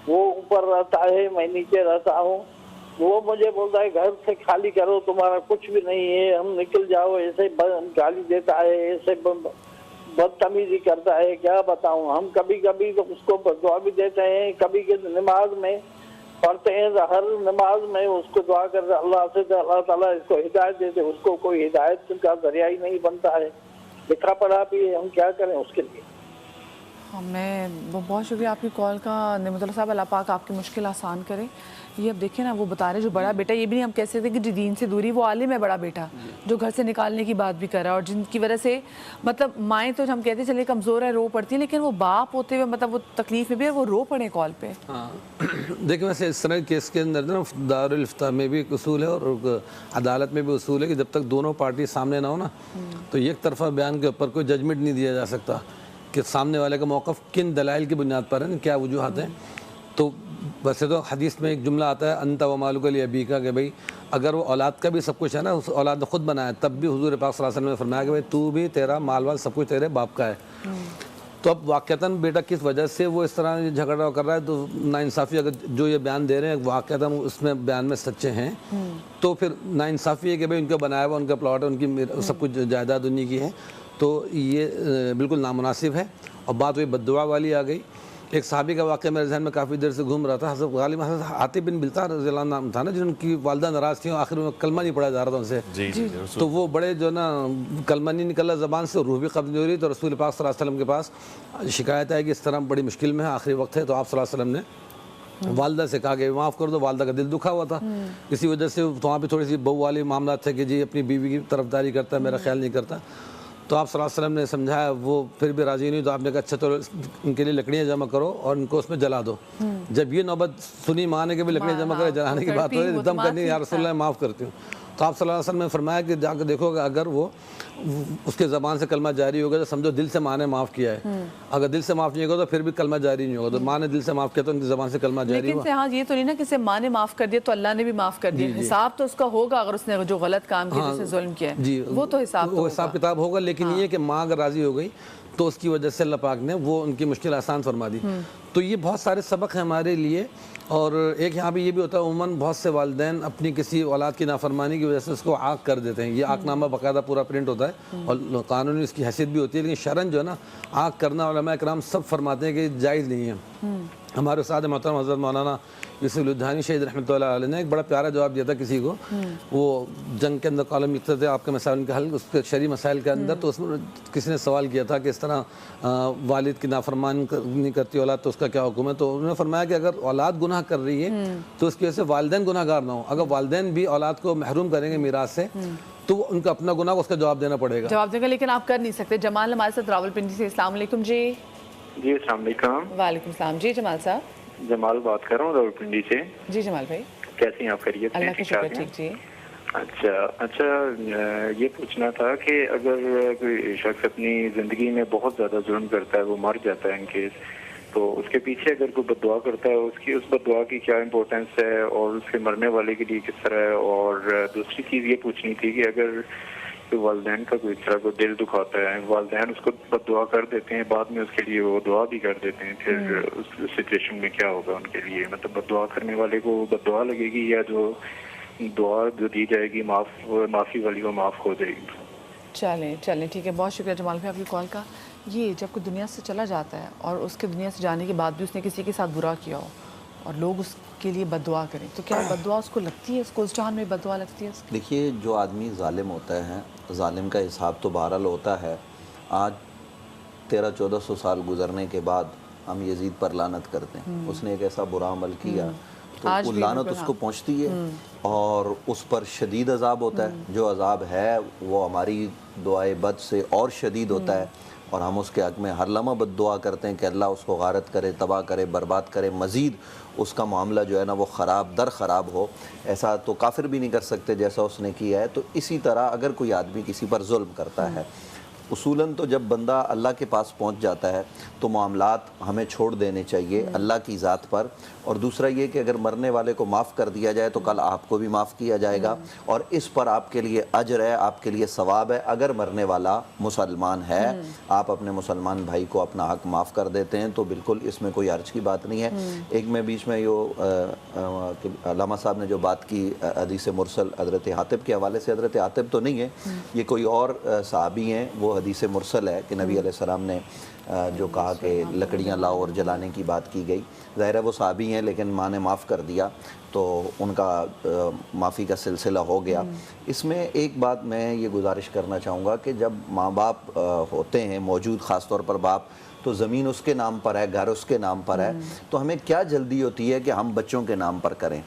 وہ اوپر رہتا ہے, میں نیچے رہتا ہوں. وہ مجھے بولتا ہے گھر سے خالی کرو, تمہارا کچھ بھی نہیں ہے, ہم نکل جاؤ. ایسے گالی دیتا ہے, ایسے بدتمیزی کرتا ہے, کیا بتاؤں. ہم کبھی کبھی تو اس کو دعا بھی دیتے ہیں, کبھی نماز میں پڑھتے ہیں, ہر نماز میں اس کو دعا کرتے اللہ سے, اللہ تعالیٰ اس کو ہدایت دیتے. اس کو کوئی ہدایت کا ذریعہ ہی نہیں بنتا ہے. لکھا پڑھا بھی ہم کیا کریں اس کے لیے. میں بہت شکریہ آپ کی کال کا نعمت اللہ صاحب, اللہ پاک آپ کی مشکل آسان کرے. یہ اب دیکھیں نا, وہ بتا رہے جو بڑا بیٹا, یہ بھی نہیں ہم کہہ سکتے کہ دین سے دوری, وہ عالم ہے بڑا بیٹا جو گھر سے نکالنے کی بات بھی کر رہا ہے, اور جن کی وجہ سے مطلب مائیں تو ہم کہتے ہیں چلے کمزور ہے, رو پڑتی ہیں, لیکن وہ باپ ہوتے ہوئے مطلب وہ تکلیف میں بھی ہے, وہ رو پڑے کال پہ. ہاں دیکھیں, ویسے اس طرح کیس کے اندر نا دارالفتہ میں بھی ایک اصول ہے اور عدالت میں بھی اصول ہے کہ جب تک دونوں پارٹی سامنے نہ ہو نا, تو ایک طرفہ بیان کے اوپر کوئی ججمنٹ نہیں دیا جا سکتا کہ سامنے والے کا موقف کن دلائل کی بنیاد پر ہے, کیا وجوہات ہیں. تو ویسے تو حدیث میں ایک جملہ آتا ہے انت و مالک لابیک, کہ بھائی اگر وہ اولاد کا بھی سب کچھ ہے نا, اس اولاد نے خود بنایا, تب بھی حضور پاک صلی اللہ علیہ وسلم نے فرمایا کہ بھائی تو بھی, تیرا مال وال سب کچھ تیرے باپ کا ہے. تو اب واقعتاً بیٹا کس وجہ سے وہ اس طرح جھگڑا کر رہا ہے, تو ناانصافی اگر جو یہ بیان دے رہے ہیں واقعتاً اس میں بیان میں سچے ہیں, تو پھر ناانصافی ہے کہ بھائی ان کا بنایا ہوا ان کا پلاٹ ہے, ان کی سب کچھ جائیداد انہی کی ہے, تو یہ بالکل نامناسب ہے. اور بات وہی بددعا والی آ گئی ایک صحابی کا واقعہ میرے ذہن میں کافی دیر سے گھوم رہا تھا. حضرت غالب حضرت عاطف بن بلتع رضی اللہ عنہ نام تھا نا, جن کی والدہ ناراض تھیں اور آخر میں کلمہ نہیں پڑھا جا رہا تھا ان سے. جی جی تو وہ بڑے جو نا کلمہ نہیں نکل رہا زبان سے, روح بھی قبض نہیں ہو رہی. تو رسول پاک صلی اللہ علیہ وسلم کے پاس شکایت ہے کہ اس طرح بڑی مشکل میں ہے, آخری وقت ہے. تو آپ صلی اللہ علیہ وسلم نے والدہ سے کہا کہ معاف کر دو. والدہ کا دل دکھا ہوا تھا اسی وجہ سے, تو وہاں پہ تھوڑی سی بہو والی معاملات تھے کہ جی اپنی بیوی کی طرفداری کرتا ہے, میرا خیال نہیں کرتا. تو آپ صلی اللہ علیہ وسلم نے سمجھایا, وہ پھر بھی راضی نہیں. تو آپ نے کہا اچھا چلو ان کے لیے لکڑیاں جمع کرو اور ان کو اس میں جلا دو. جب یہ نوبت سنی ماں نے کہ بھی لکڑیاں جمع کرے, جلانے کی بات ہو رہی, دم کرنی یا رسول اللہ معاف کرتی ہوں. تو آپ صلی اللہ علیہ وسلم نے فرمایا کہ جا کے دیکھو کہ اگر وہ اس کے زبان سے کلمہ جاری ہوگا تو سمجھو دل سے ماں نے معاف کیا ہے. اگر دل سے معاف نہیں ہوگا تو پھر بھی کلمہ جاری نہیں ہوگا. تو ماں نے دل سے معاف کیا تو ان کی زبان سے کلمہ جاری ہوا. لیکن ہاں یہ تو نہیں نا کہ سے ماں نے معاف کر دیا تو اللہ نے بھی معاف کر دیا. حساب تو اس کا ہوگا اگر اس نے جو غلط کام کیا, جس نے ظلم کیا ہے, جی وہ تو حساب کتاب ہوگا. لیکن یہ کہ ماں اگر راضی ہو گئی تو اس کی وجہ سے اللہ پاک نے وہ ان کی مشکل آسان فرما دی. تو یہ بہت سارے سبق ہیں ہمارے لیے. اور ایک یہاں پہ یہ بھی ہوتا ہے, عموماً بہت سے والدین اپنی کسی اولاد کی نافرمانی کی وجہ سے اس کو عاق کر دیتے ہیں. یہ عاق نامہ باقاعدہ پورا پرنٹ ہوتا ہے اور قانونی اس کی حیثیت بھی ہوتی ہے. لیکن شرعاً جو ہے نا عاق کرنا علماء کرام سب فرماتے ہیں کہ جائز نہیں ہے. ہمارے استاد محترم حضرت مولانا یوسف لدھانی شہید رحمۃ اللہ علیہ نے ایک بڑا پیارا جواب دیا تھا کسی کو. وہ جنگ کے اندر کالم لکھتے تھے آپ کے مسائل کے حل, اس کے شرعی مسائل کے اندر. تو اس میں کسی نے سوال کیا تھا کہ اس طرح والد کی نافرمانی نہیں کرتی اولاد تو اس کا کیا حکم ہے. تو انہوں نے فرمایا کہ اگر اولاد گناہ کر رہی ہے تو اس کی وجہ سے والدین گناہ گار نہ ہوں. اگر والدین بھی اولاد کو محروم کریں گے میراث سے تو ان کا اپنا گناہ, اس کا جواب دینا پڑے گا. جواب دے گا, لیکن آپ کر نہیں سکتے. جمال ہمارے ساتھ راولپنڈی سے. السلام علیکم. جی جی السلام علیکم. وعلیکم السلام. جی جمال صاحب. جمال بات کر رہا ہوں راولپنڈی سے. جی جمال بھائی کیسی ہیں آپ؟ خیریت سے؟ اللہ کا شکر. ٹھیک. جی اچھا یہ پوچھنا تھا کہ اگر کوئی شخص اپنی زندگی میں بہت زیادہ ظلم کرتا ہے, وہ مر جاتا ہے ان کیس, تو اس کے پیچھے اگر کوئی بد دعا کرتا ہے اس بد دعا کی کیا امپورٹنس ہے اور اس کے مرنے والے کے لیے کس طرح ہے؟ اور دوسری چیز یہ پوچھنی تھی کہ اگر والدین کا کوئی طرح کو دل دکھاتا ہے, والدین اس کو بد دعا کر دیتے ہیں, بعد میں اس کے لیے وہ دعا بھی کر دیتے ہیں, پھر اس سچویشن میں کیا ہوگا ان کے لیے؟ مطلب بد دعا کرنے والے کو بد دعا لگے گی یا جو دعا جو دی جائے گی معافی والی وہ معاف ہو جائے گی؟ چلیں ٹھیک ہے. بہت شکریہ جمال بھائی آپ کی کال کا. یہ جب کوئی دنیا سے چلا جاتا ہے اور اس کے دنیا سے جانے کے بعد بھی اس نے کسی کے ساتھ برا کیا ہو اور لوگ اس کے لیے بد دعا کریں, تو کیا بد دعا اس کو لگتی ہے؟ اس کو اس جہان میں بد دعا لگتی ہے؟ دیکھیے, جو آدمی ظالم ہوتا ہے, ظالم کا حساب تو بہرحال ہوتا ہے. آج 1300-1400 سال گزرنے کے بعد ہم یزید پر لعنت کرتے ہیں. اس نے ایک ایسا برا عمل کیا تو وہ لعنت اس کو پہنچتی ہے اور اس پر شدید عذاب ہوتا ہے. جو عذاب ہے وہ ہماری دعائے بد سے اور شدید ہوتا ہے, اور ہم اس کے حق میں ہر لمحہ بد دعا کرتے ہیں کہ اللہ اس کو غارت کرے, تباہ کرے, برباد کرے, مزید اس کا معاملہ جو ہے نا وہ خراب در خراب ہو. ایسا تو کافر بھی نہیں کر سکتے جیسا اس نے کیا ہے. تو اسی طرح اگر کوئی آدمی کسی پر ظلم کرتا ہے, اصولاً تو جب بندہ اللہ کے پاس پہنچ جاتا ہے تو معاملات ہمیں چھوڑ دینے چاہیے اللہ کی ذات پر. اور دوسرا یہ کہ اگر مرنے والے کو معاف کر دیا جائے تو کل آپ کو بھی معاف کیا جائے گا, اور اس پر آپ کے لیے اجر ہے, آپ کے لیے ثواب ہے. اگر مرنے والا مسلمان ہے, آپ اپنے مسلمان بھائی کو اپنا حق معاف کر دیتے ہیں تو بالکل اس میں کوئی حرج کی بات نہیں ہے. ایک میں بیچ میں علامہ صاحب نے جو بات کی حدیث مرسل حضرت عاطب کے حوالے سے, حضرت عاطب تو نہیں ہے, یہ کوئی اور صحابی ہیں. وہ حدیث مرسل ہے کہ نبی علیہ السلام نے جو کہا کہ لکڑیاں لاؤ اور جلانے کی بات کی گئی. ظاہر ہے وہ صحابی ہیں لیکن ماں نے معاف کر دیا تو ان کا معافی کا سلسلہ ہو گیا. اس میں ایک بات میں یہ گزارش کرنا چاہوں گا کہ جب ماں باپ ہوتے ہیں موجود, خاص طور پر باپ, تو زمین اس کے نام پر ہے, گھر اس کے نام پر ہے, تو ہمیں کیا جلدی ہوتی ہے کہ ہم بچوں کے نام پر کریں؟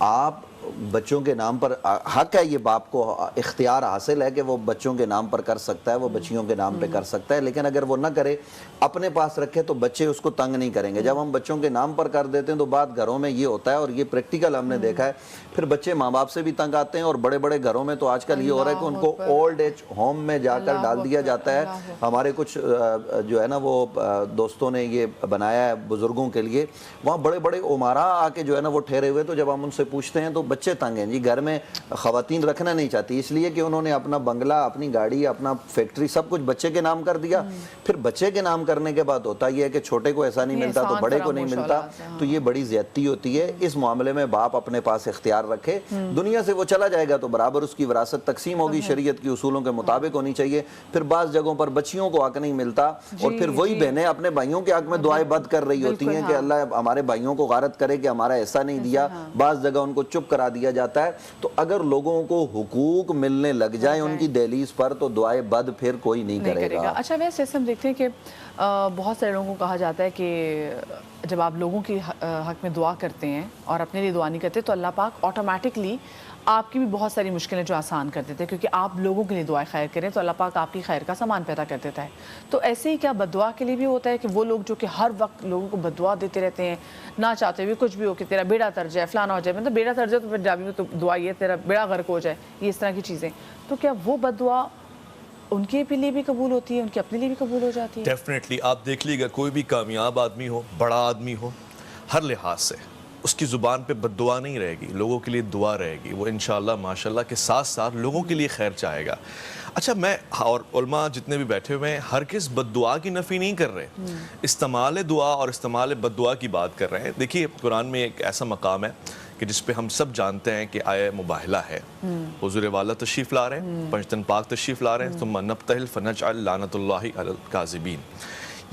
آپ بچوں کے نام پر حق ہے, یہ باپ کو اختیار حاصل ہے کہ وہ بچوں کے نام پر کر سکتا ہے, وہ بچیوں کے نام پہ کر سکتا ہے. لیکن اگر وہ نہ کرے, اپنے پاس رکھے, تو بچے اس کو تنگ نہیں کریں گے. جب ہم بچوں کے نام پر کر دیتے ہیں تو بعد گھروں میں یہ ہوتا ہے, اور یہ پریکٹیکل ہم نے دیکھا ہے, پھر بچے ماں باپ سے بھی تنگ آتے ہیں. اور بڑے بڑے گھروں میں تو آج کل یہ ہو رہا ہے کہ ان کو اولڈ ایج ہوم میں جا کر ڈال دیا جاتا ہے. ہمارے کچھ جو ہے نا وہ دوستوں نے یہ بنایا ہے بزرگوں کے لیے, وہاں بڑے بڑے عمارا آ کے جو ہے نا وہ ٹھہرے ہوئے, تو جب ہم ان سے پوچھتے ہیں تو بچے تنگ ہیں جی, گھر میں خواتین رکھنا نہیں چاہتی, اس لیے کہ انہوں نے اپنا بنگلہ, اپنی گاڑی, اپنا فیکٹری سب کچھ بچے کے نام کر دیا. پھر بچے کے نام کرنے کے بعد ہوتا یہ ہے کہ چھوٹے کو ایسا نہیں ملتا تو بڑے کو نہیں ملتا, تو یہ بڑی زیادتی ہوتی ہے. اس معاملے میں باپ اپنے پاس اختیار رکھے, دنیا سے وہ چلا جائے گا تو برابر اس کی وراثت تقسیم ہوگی, شریعت کی اصولوں کے مطابق ہونی چاہیے. پھر بعض جگہوں پر بچیوں کو حق نہیں ملتا, اور پھر وہی بہنیں اپنے بھائیوں کے حق میں دعائیں بد کر رہی ہوتی ہیں کہ اللہ ہمارے بھائیوں کو غارت کرے کہ ہمارا ایسا نہیں دیا. بعض جگہ ان کو چپ کرا دیا جاتا ہے. تو اگر لوگوں کو حقوق ملنے لگ جائیں ان کی دہلیز پر تو دعائیں بد پھر کوئی نہیں کرے گا. اچھا ویسے ہم دیکھتے ہیں کہ بہت سارے لوگوں کو کہا جاتا ہے کہ جب آپ لوگوں کی حق میں دعا کرتے ہیں اور اپنے لیے دعا نہیں کرتے تو اللہ پاک آٹومیٹکلی آپ کی بھی بہت ساری مشکلیں جو آسان کر دیتے ہیں, کیونکہ آپ لوگوں کے لیے دعائیں خیر کریں تو اللہ پاک آپ کی خیر کا سامان پیدا کر دیتا ہے. تو ایسے ہی کیا بد دعا کے لیے بھی ہوتا ہے کہ وہ لوگ جو کہ ہر وقت لوگوں کو بد دعا دیتے رہتے ہیں, نہ چاہتے ہوئے کچھ بھی ہو کہ تیرا بیڑا تر جائے, فلانا ہو جائے, مطلب بیڑا تر جائے تو پنجابی میں تو دعا یہ تیرا بیڑا غرق ہو جائے, یہ اس طرح کی چیزیں, تو کیا وہ بد دعا ان کے لیے بھی قبول ہوتی ہے, ان کے اپنے لیے بھی قبول ہو جاتی ہے؟ ڈیفینیٹلی. آپ دیکھ لیجیے گا کوئی بھی کامیاب آدمی ہو, بڑا آدمی ہو, ہر لحاظ سے اس کی زبان پہ بد دعا نہیں رہے گی, لوگوں کے لیے دعا رہے گی. وہ انشاءاللہ ماشاءاللہ کے ساتھ ساتھ لوگوں کے لیے خیر چاہے گا. اچھا, میں اور علماء جتنے بھی بیٹھے ہوئے ہیں ہرگز بد دعا کی نفی نہیں کر رہے, استعمال دعا اور استعمال بد دعا کی بات کر رہے ہیں. دیکھیے قرآن میں ایک ایسا مقام ہے کہ جس پہ ہم سب جانتے ہیں کہ آیہ مباہلہ ہے. حضور والا تشریف لا رہے ہیں, پنجتن پاک تشریف لا رہے ہیں, ثم نبتہل فنجعل لعنت اللہ علی الکاذبین.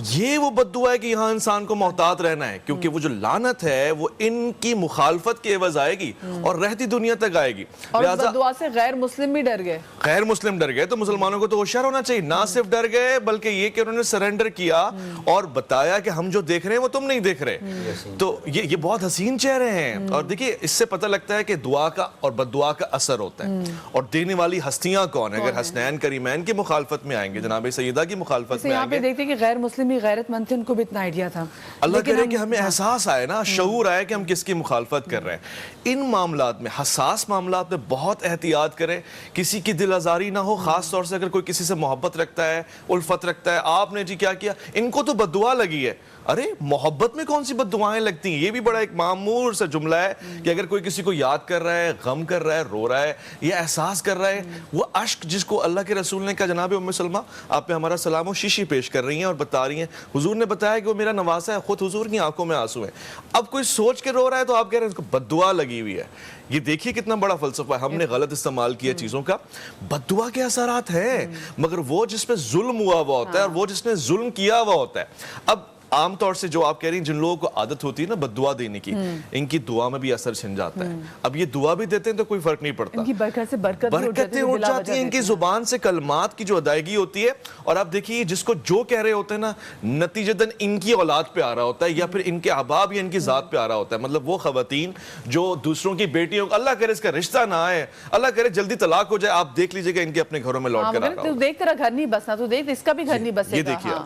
یہ وہ بد دعا ہے کہ یہاں انسان کو محتاط رہنا ہے, کیونکہ وہ جو لعنت ہے وہ ان کی مخالفت کے عوض آئے گی اور رہتی دنیا تک آئے گی. اور اس بد دعا سے غیر مسلم بھی ڈر گئے, غیر مسلم ڈر گئے. تو مسلمانوں کو تو ہوشیار ہونا چاہیے, نہ صرف ڈر گئے بلکہ یہ کہ انہوں نے سرنڈر کیا اور بتایا کہ ہم جو دیکھ رہے ہیں وہ تم نہیں دیکھ رہے. تو یہ بہت حسین چہرے ہیں. اور دیکھیے اس سے پتہ لگتا ہے کہ دعا کا اور بد دعا کا اثر ہوتا ہے, اور دینے والی ہستیاں کون ہیں. اگر حسنین کریمین کی مخالفت میں آئیں گے, جناب سیدہ کی مخالفت میں آئیں گے, دیکھتے ہیں کہ غیر مسلم بھی غیرت مند تھے, ان کو بھی اتنا آئیڈیا تھا. اللہ کرے کہ ہمیں احساس آئے نا, شعور آئے کہ ہم کس کی مخالفت کر رہے ہیں. ان معاملات میں, حساس معاملات میں بہت احتیاط کریں, کسی کی دل آزاری نہ ہو. خاص طور سے اگر کوئی کسی سے محبت رکھتا ہے, الفت رکھتا ہے, آپ نے جی کیا کیا, ان کو تو بد دعا لگی ہے. ارے محبت میں کون سی بد دعائیں لگتی ہیں؟ یہ بھی بڑا ایک معمور سا جملہ ہے کہ اگر کوئی کسی کو یاد کر رہا ہے, غم کر رہا ہے, رو رہا ہے, یہ احساس کر رہا ہے, وہ عشق جس کو اللہ کے رسول نے کہا, جناب ام سلمہ آپ پہ ہمارا سلام و شیشی پیش کر رہی ہیں اور بتا رہی ہیں حضور نے بتایا کہ وہ میرا نواسا ہے, خود حضور کی آنکھوں میں آنسو ہیں. اب کوئی سوچ کے رو رہا ہے تو آپ کہہ رہے ہیں اس کو بد دعا لگی ہوئی ہے. یہ دیکھیے کتنا بڑا فلسفہ ہے, ہم نے غلط استعمال کیا چیزوں کا. بد دعا کے اثرات ہیں, مگر وہ جس پہ ظلم ہوا ہوا ہوتا ہے اور وہ جس نے ظلم کیا ہوا ہوتا ہے. اب عام طور سے جو آپ کہہ رہی ہیں, جن لوگوں کو عادت ہوتی ہے نا بد دعا دینے کی, ان کی دعا میں بھی اثر چھن جاتا ہے. اب یہ دعا بھی دیتے ہیں تو کوئی فرق نہیں پڑتا, ان کی برکت سے برکتیں اٹھ جاتی ہیں, ان کی زبان سے کلمات کی جو ادائیگی ہوتی ہے. اور آپ دیکھیے جس کو جو کہہ رہے ہوتے ہیں نا, نتیجتاً ان کی اولاد پہ آ رہا ہوتا ہے, یا پھر ان کے احباب یا ان کی ذات پہ آ رہا ہوتا ہے. مطلب وہ خواتین جو دوسروں کی بیٹیوں, اللہ کرے اس کا رشتہ نہ آئے, اللہ کرے جلدی طلاق ہو جائے, آپ دیکھ لیجئے کہ ان کے اپنے گھروں میں لوٹ کر آ رہا ہوتا ہے. دیکھ تیرا گھر نہیں بسنا, تو دیکھ اس کا بھی گھر نہیں بسے گا. یہ دیکھیے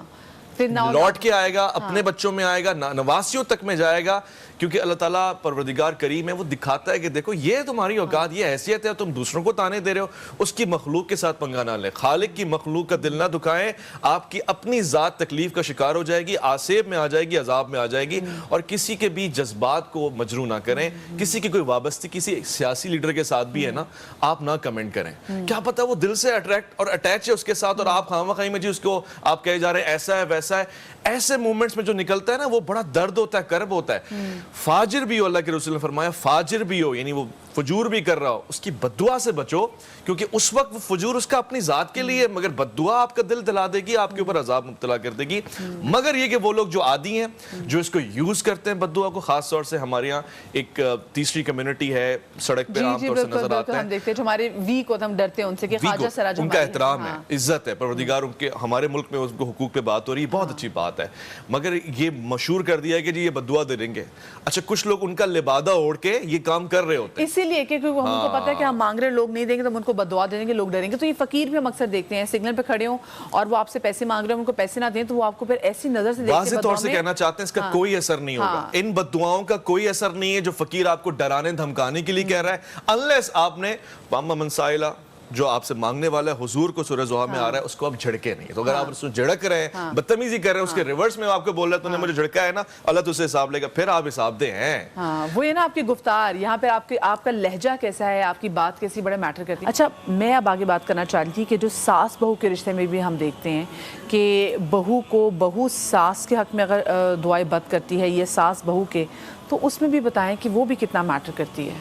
لوٹ کے آئے گا, اپنے بچوں میں آئے گا, نواسیوں تک میں جائے گا, کیونکہ اللہ تعالیٰ پروردگار کریم ہے, وہ دکھاتا ہے کہ دیکھو یہ تمہاری اوقات, یہ حیثیت ہے, تم دوسروں کو تانے دے رہے ہو. اس کی مخلوق کے ساتھ پنگا نہ لیں, خالق کی مخلوق کا دل نہ دکھائیں. آپ کی اپنی ذات تکلیف کا شکار ہو جائے گی, آسیب میں آ جائے گی, عذاب میں آ جائے گی. اور کسی کے بھی جذبات کو مجروح نہ کریں. کسی کی کوئی وابستی کسی سیاسی لیڈر کے ساتھ بھی ہے نا, آپ نہ کمنٹ کریں. کیا پتہ وہ دل سے اٹریکٹ اور اٹیچ ہے اس کے ساتھ, اور آپ خواہ میں جی اس کو آپ کہے جا رہے ہیں ایسا ہے ویسا ہے. ایسے مومنٹس میں جو نکلتا ہے نا, وہ بڑا درد ہوتا ہے, کرب ہوتا ہے. فاجر بھی ہو, اللہ کے رسول نے فرمایا فاجر بھی ہو, یعنی وہ فجور بھی کر رہا ہو, اس کی بد دعا سے بچو, کیونکہ اس وقت وہ فجور اس کا اپنی ذات کے لیے, مگر بد دعا آپ کا دل دلا دے گی, آپ کے اوپر عذاب مبتلا کر دے گی. مگر یہ کہ وہ لوگ جو عادی ہیں, جو اس کو یوز کرتے ہیں بد دعا کو, خاص طور سے ہمارے یہاں ایک تیسری کمیونٹی ہے, سڑک پہ عام طور سے نظر آتے ہیں, ہم دیکھتے ہیں جو ہمارے ویک ہوتے ہیں, ہم ڈرتے ہیں ان سے کہ خواجہ سراج ان کا احترام ہے, عزت ہے, پروردگار ان کے, ہمارے ملک میں ان کو حقوق پہ بات ہو رہی ہے, بہت اچھی بات ہے. مگر یہ مشہور کر دیا ہے کہ جی یہ بد دعا دے دیں گے. اچھا کچھ لوگ ان کا لبادہ اوڑھ کے یہ کام کر رہے ہوتے ہیں, اسی لیے کہ ہم کو پتہ ہے کہ ہم مانگ رہے لوگ نہیں دیں گے تو ہم ان کو بد دعا دیں گے, لوگ ڈریں گے. تو یہ فقیر بھی ہم اکثر دیکھتے ہیں, سگنل پہ کھڑے ہوں اور وہ آپ سے پیسے مانگ رہے ہیں, ان کو پیسے نہ دیں تو وہ آپ کو پھر ایسی نظر سے دیکھتے ہیں. واضح طور سے کہنا چاہتے ہیں اس کا کوئی اثر نہیں ہوگا, ان بد دعاؤں کا کوئی اثر نہیں ہے جو فقیر آپ کو ڈرانے دھمکانے کے لیے کہہ رہا ہے, unless آپ نے وَأَمَّا مَنْ سَائِلَ جو آپ سے مانگنے والا ہے حضور کو سورہ زحا میں آ رہا ہے اس کو آپ جھڑکے نہیں. تو اگر آپ اس میں جھڑک رہے ہیں, بدتمیزی کر رہے ہیں, اس کے ریورس میں آپ کو بول رہا ہے تو نے مجھے جھڑکا ہے نا, اللہ تو اسے حساب لے گا, پھر آپ حساب دیں ہیں. ہاں وہ یہ نا آپ کی گفتار, یہاں پہ آپ کا لہجہ کیسا ہے, آپ کی بات کیسی بڑا میٹر کرتی ہے. اچھا میں اب آگے بات کرنا چاہ رہی تھی کہ جو ساس بہو کے رشتے میں بھی ہم دیکھتے ہیں کہ بہو ساس کے حق میں اگر دعائیں بد کرتی ہے, یہ ساس بہو کے, تو اس میں بھی بتائیں کہ وہ بھی کتنا میٹر کرتی ہے.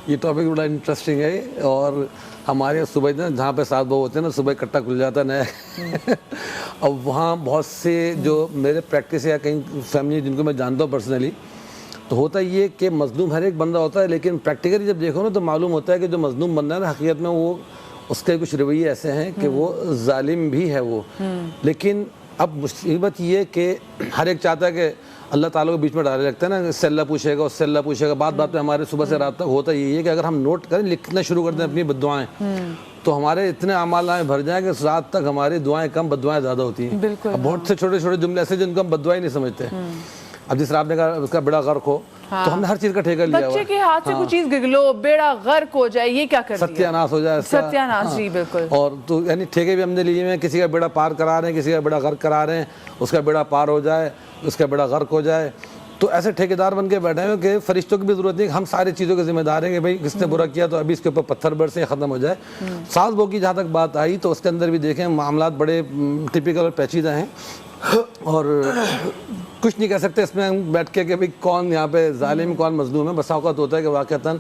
یہ ٹاپک بڑا انٹرسٹنگ ہے, اور ہمارے صبح جہاں پہ ساس بہو ہوتے ہیں نا, صبح کٹا کھل جاتا ہے نیا. اب وہاں بہت سے جو میرے پریکٹس یا کہیں فیملی جن کو میں جانتا ہوں پرسنلی, تو ہوتا یہ کہ مظلوم ہر ایک بندہ ہوتا ہے, لیکن پریکٹیکلی جب دیکھو نا تو معلوم ہوتا ہے کہ جو مظلوم بندہ ہے نا حقیقت میں وہ اس کے کچھ رویے ایسے ہیں کہ وہ ظالم بھی ہے وہ. لیکن اب مصیبت یہ کہ ہر ایک چاہتا ہے کہ اللہ تعالیٰ کو بیچ میں ڈالے رکھتے ہیں نا, اس سے اللہ پوچھے گا, اس سے اللہ پوچھے گا. بات پہ ہمارے صبح سے رات تک ہوتا یہی ہے کہ اگر ہم نوٹ کریں, لکھنا شروع کر دیں اپنی بد دعائیں, تو ہمارے اتنے اعمال نامے بھر جائیں کہ اس رات تک ہماری دعائیں کم, بد دعائیں زیادہ ہوتی ہیں. اب بہت سے چھوٹے چھوٹے جملے ایسے جن کو ہم بد دعائیں نہیں سمجھتے. اب جس طرح آپ نے کہا اس کا بیڑا غرق ہو, تو ہم نے ہر چیز کا ٹھیکہ لیا ہوا ہے. بچے کے ہاتھ سے کوئی چیز گگلو, بیڑا غرق ہو جائے, یہ کیا کر دیا, ستیہ ناس ہو جائے, ستیہ ناس. جی بالکل. اور تو یعنی ٹھیکے بھی ہم نے لیے ہیں, کسی کا بیڑا پار کرا رہے ہیں, کسی کا بیڑا غرق کرا رہے ہیں, اس کا بیڑا پار ہو جائے, اس کا بیڑا غرق ہو جائے. تو ایسے ٹھیکیدار بن کے بیٹھے ہیں کہ فرشتوں کی بھی ضرورت نہیں, ہم ساری چیزوں کے ذمہ دار ہیں کہ بھائی کس نے برا کیا تو ابھی اس کے اوپر پتھر برسیں, ختم ہو جائے. ساس بہو کی جہاں تک بات آئی تو اس کے اندر بھی دیکھیں معاملات بڑے ٹپیکل اور پیچیدہ ہیں, اور کچھ نہیں کہہ سکتے اس میں ہم بیٹھ کے کہ بھئی کون یہاں پہ ظالم کون مظلوم ہے. بسا اوقات ہوتا ہے کہ واقعتاً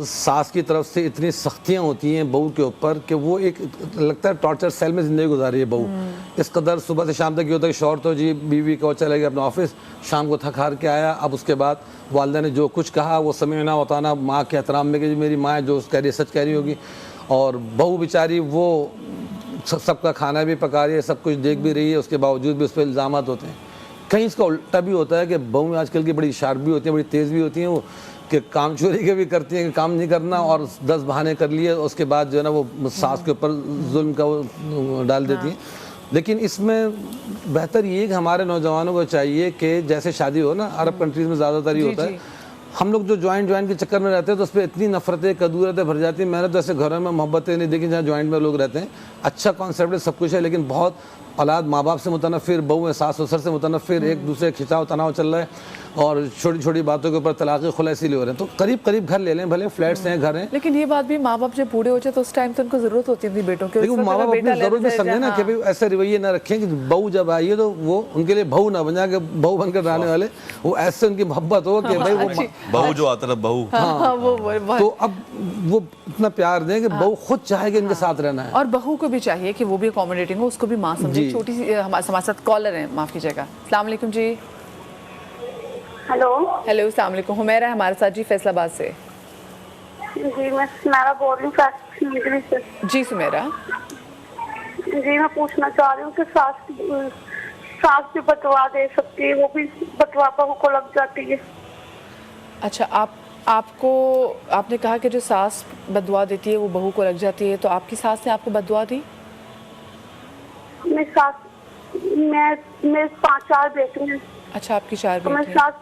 ساس کی طرف سے اتنی سختیاں ہوتی ہیں بہو کے اوپر کہ وہ ایک لگتا ہے ٹارچر سیل میں زندگی گزاری ہے بہو. اس قدر صبح سے شام تک یہ ہوتا ہے کہ شوہر تو جی بیوی کو چلے گیا اپنا آفس, شام کو تھک ہار کے آیا, اب اس کے بعد والدہ نے جو کچھ کہا وہ سمعنا وطعنا, ماں کے احترام میں کہ میری ماں جو کہہ رہی ہے سچ کہہ رہی ہوگی, اور بہو بیچاری وہ سب کا کھانا بھی پکا رہی ہے, سب کچھ دیکھ بھی رہی ہے, اس کے باوجود بھی اس پہ الزامات ہوتے ہیں. کہیں اس کا الٹا بھی ہوتا ہے کہ بہو آج کل کی بڑی شارپ بھی ہوتی ہیں, بڑی تیز بھی ہوتی ہیں, وہ کہ کام چوری کے بھی کرتی ہیں کہ کام نہیں کرنا, اور 10 بہانے کر لیے اس کے بعد جو ہے نا وہ ساس کے اوپر ظلم کا وہ ڈال دیتی ہیں. لیکن اس میں بہتر یہ کہ ہمارے نوجوانوں کو چاہیے کہ جیسے شادی ہو نا, عرب کنٹریز میں زیادہ تر یہ ہوتا ہے, ہم لوگ جو جوائنٹ کے چکر میں رہتے ہیں تو اس پہ اتنی نفرتیں کدورتیں بھر جاتی ہیں. میں نے تو ایسے گھروں میں محبتیں نہیں دیکھی جہاں جوائنٹ میں لوگ رہتے ہیں. اچھا کانسیپٹ ہے, سب کچھ ہے, لیکن بہت اولاد ماں باپ سے متنفر, بہو ساس سسر سے متنفر, ایک دوسرے کھچاؤ تناؤ چل رہا ہے, اور چھوٹی چھوٹی باتوں کے اوپر طلاق خلا اسی لیے ہو رہے ہیں. تو قریب قریب گھر لے لیں, بھلے فلیٹس ہیں, گھر ہیں. لیکن یہ بات بھی ماں باپ جب بوڑھے ہو جائے تو اس ٹائم تو ان کو ضرورت ہوتی ہے اپنی بیٹوں کی. لیکن ماں باپ اپنی ضرورت بھی سمجھیں نا کہ ایسے رویے نہ رکھیں کہ بہو جب آئی ہے تو وہ ان کے لیے بہو نہ بن جائے کہ بہو بن کر رہنے والے, وہ ایسے ان کی محبت ہو کہ بھائی وہ بہو جو آتا ہے بہو, تو اب وہ اتنا پیار دیں کہ بہو خود چاہے کہ ان کے ساتھ رہنا ہے. اور بہو کو بھی چاہیے کہ وہ بھی اکوموڈیٹنگ ہو, اس کو بھی ماں سمجھے. چھوٹی سی ہمارے ساتھ کالر ہیں, معاف کیجیے گا. السلام علیکم جی. ہیلو. ہیلو السلام علیکم. حمیرہ ہے ہمارے ساتھ جی, فیصل آباد سے. جی میں سمیرہ بول رہی ہوں سے. جی سمیرہ. جی میں پوچھنا چاہ رہی ہوں کہ ساس بھی بتوا دے سکتی ہے, وہ بھی بتوا بہو کو لگ جاتی ہے. اچھا آپ نے کہا کہ جو ساس بددعا دیتی ہے وہ بہو کو لگ جاتی ہے, تو آپ کی ساس نے آپ کو بددعا دی؟ میرے 5-4 بیٹے ہیں. اچھا آپ کی 4 بیٹے ہیں. میں ساس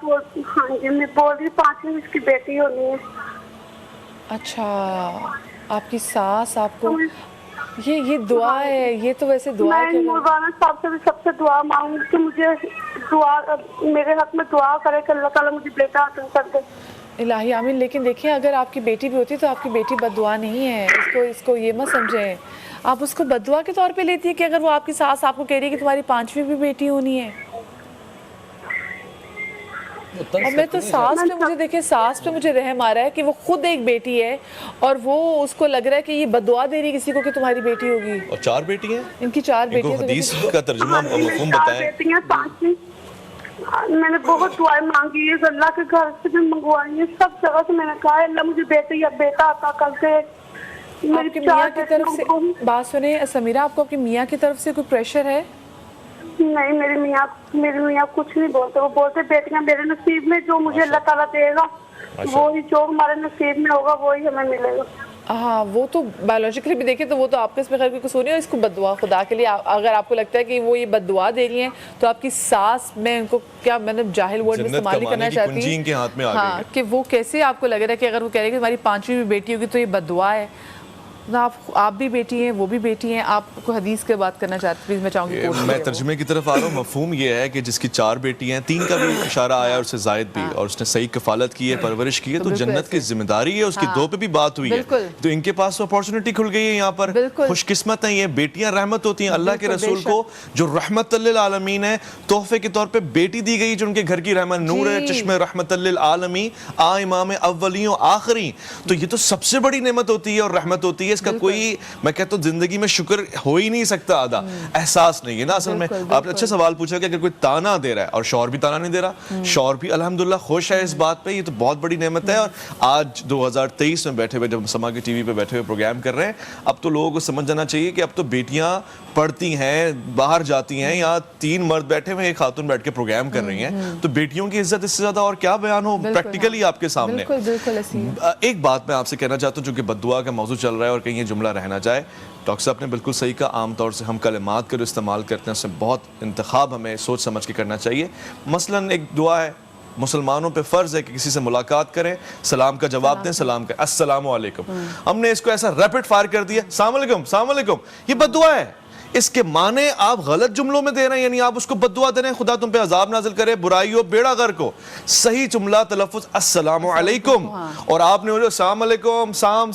ہاں جی میں بول رہی 5ویں اس کی بیٹی ہونی ہے. اچھا آپ کی ساس آپ کو, یہ دعا ہے, یہ تو ویسے دعا ہے. میں مولانا صاحب سے بھی سب سے دعا مانگوں کہ مجھے میرے حق میں دعا کرے کہ اللہ تعالیٰ مجھے بیٹا عطا کر دے. الہی آمین. لیکن دیکھیں اگر آپ کی بیٹی بھی ہوتی تو آپ کی بیٹی بددعا نہیں ہے, اس کو یہ مت سمجھیں. آپ اس کو بددعا کے طور پہ لیتی ہے کہ اگر وہ آپ کی ساس آپ کو کہہ رہی ہے کہ تمہاری 5ویں بھی بیٹی ہونی ہے. اور میں تو ساس پہ مجھے رحم آ رہا ہے کہ وہ خود ایک بیٹی ہے اور وہ اس کو لگ رہا ہے کہ یہ بددعا دے رہی ہے کسی کو کہ تمہاری بیٹی ہوگی. اور 4 بیٹی ہیں ان کی 4 بیٹی ہیں. حدیث کا ترجمہ مفہوم بتائیں. میں نے بہت دعائیں مانگی ہے, اللہ کے گھر سے بھی منگوائی ہیں, سب جگہ سے میں نے کہا اللہ مجھے بیٹا عطا کر دے. آپ کے میاں کی طرف سے بات سنیں سمیرہ, آپ کو آپ کے میاں کی طرف سے کوئی پریشر ہے؟ نہیں, میرے میاں کچھ نہیں بولتے. وہ بولتے بیٹیاں میرے نصیب میں, جو مجھے اللہ تعالیٰ دے گا وہی, جو ہمارے نصیب میں ہوگا وہی ہمیں ملے گا. ہاں وہ تو بایولوجیکلی بھی دیکھیں تو وہ تو آپ کے اس میں خیر کوئی قصور نہیں ہے. اس کو بددعا خدا کے لیے اگر آپ کو لگتا ہے کہ وہ یہ بددعا دے رہی ہیں تو آپ کی ساس, میں ان کو کیا میں نے جاہل ورڈ میں استعمال نہیں کرنا چاہتی, ہاں کہ وہ کیسے آپ کو لگ رہا ہے کہ اگر وہ کہہ رہے کہ ہماری 5ویں بھی بیٹی ہوگی تو یہ بددعا ہے. آپ بھی بیٹی ہیں، وہ بھی بیٹی ہیں، آپ کو حدیث کے بات کرنا چاہتے ہیں، پلیز میں چاہوں گی میں ترجمے کی طرف آ رہا ہوں. مفہوم یہ ہے کہ جس کی 4 بیٹی ہیں، 3 کا بھی اشارہ آیا اور اس سے زائد بھی، اور اس نے صحیح کفالت کی ہے، پرورش کی ہے، تو جنت کی ذمہ داری ہے اس کی. 2 پہ بھی بات ہوئی ہے، تو ان کے پاس اپارچونٹی کھل گئی ہے یہاں پر. خوش قسمت ہیں یہ بیٹیاں، رحمت ہوتی ہیں. اللہ کے رسول کو جو رحمت للعالمین ہے، تحفے کے طور پہ بیٹی دی گئی جو ان کے گھر کی رحمت، نور ہے چشم رحمت للعالمین، امام اولین و آخرین. تو یہ تو سب سے بڑی نعمت ہوتی ہے اور رحمت ہوتی ہے. اس کا کوئی، میں کہتا ہوں زندگی میں شکر ہو ہی نہیں سکتا آدھا. احساس نہیں ہے نا اصل میں. آپ نے اچھا سوال پوچھا کہ اگر کوئی تانا دے رہا ہے اور شوہر بھی تانا نہیں دے رہا، شوہر بھی الحمدللہ خوش ہے اس بات پہ، یہ تو بہت بڑی نعمت ہے. اور آج 2023 میں بیٹھے ہوئے، جب سما کے ٹی وی پہ بیٹھے ہوئے پروگرام کر رہے ہیں، اب تو لوگوں کو سمجھ جانا چاہیے کہ اب تو بیٹیاں پڑھتی ہیں، باہر جاتی ہیں. یہاں 3 مرد بیٹھے ہوئے، ایک خاتون بیٹھ کے پروگرام کر رہی ہیں. تو بیٹیوں کی عزت اس سے زیادہ اور کیا بیان ہو پریکٹیکلی آپ کے سامنے. ایک بات میں آپ سے کہنا چاہتا ہوں، چونکہ بددعا کا موضوع چل رہا ہے اور کہیں یہ جملہ رہ نہ جائے. ڈاکٹر صاحب نے بالکل صحیح کہا. عام طور سے ہم کلمات کا جو استعمال کرتے ہیں اس سے بہت انتخاب ہمیں سوچ سمجھ کے کرنا چاہیے. مثلاً ایک دعا ہے، مسلمانوں پہ فرض ہے کہ کسی سے ملاقات کریں، سلام کا جواب دیں، سلام کا السلام علیکم. ہم نے اس کو ایسا ریپڈ فائر کر دیا، السلام علیکم السلام علیکم. یہ بددعا ہے. اس کے معنی آپ غلط جملوں میں دے رہے ہیں، یعنی آپ اس کو بددعا دے رہے ہیں خدا تم پہ عذاب نازل کرے، برائی ہو، بیڑا غرق ہو. صحیح جملہ تلفظ السلام علیکم، اور آپ نے السلام علیکم سام.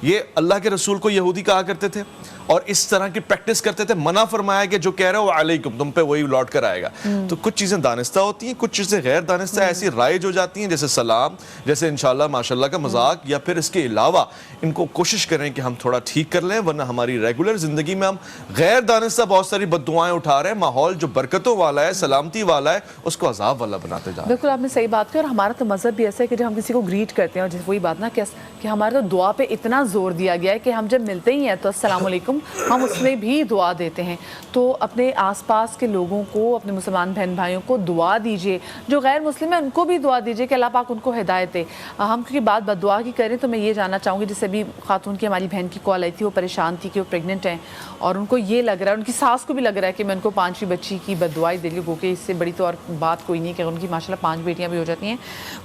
یہ اللہ کے رسول کو یہودی کہا کرتے تھے اور اس طرح کی پریکٹس کرتے تھے. منع فرمایا کہ جو کہہ رہے ہو علیکم، تم پہ وہی لوٹ کر آئے گا. تو کچھ چیزیں دانستہ ہوتی ہیں، کچھ چیزیں غیر دانستہ ایسی رائج ہو جاتی ہیں، جیسے سلام، جیسے انشاءاللہ ماشاءاللہ کا مذاق، یا پھر اس کے علاوہ ان کو کوشش کریں کہ ہم تھوڑا ٹھیک کر لیں، ورنہ ہماری ریگولر زندگی میں ہم غیر دانستہ بہت ساری بددعائیں اٹھا رہے ہیں. ماحول جو برکتوں والا ہے، سلامتی والا ہے، اس کو عذاب والا بناتے جا رہے ہیں. بالکل آپ نے صحیح بات کی. اور ہمارا تو مذہب بھی ایسا ہے کہ جب ہم کسی کو گریٹ کرتے ہیں، اور وہی بات نا کہ ہمارے تو دعا پہ اتنا زور دیا گیا ہے کہ ہم جب ملتے ہی ہیں تو السلام علیکم ہم اس میں بھی دعا دیتے ہیں. تو اپنے آس پاس کے لوگوں کو، اپنے مسلمان بہن بھائیوں کو دعا دیجئے. جو غیر مسلم ہیں ان کو بھی دعا دیجئے کہ اللہ پاک ان کو ہدایت دے. ہم کیونکہ بات بد دعا کی کریں تو میں یہ جاننا چاہوں گی، جس سے بھی خاتون کی ہماری بہن کی کال آئی تھی، وہ پریشان تھی کہ وہ پریگننٹ ہیں اور ان کو یہ لگ رہا ہے، ان کی ساس کو بھی لگ رہا ہے کہ میں ان کو 5ویں بچی کی بد دعائی دے لوں، کیونکہ اس سے بڑی تو اور بات کوئی نہیں کہ ان کی ماشاءاللہ 5 بیٹیاں بھی ہو جاتی ہیں.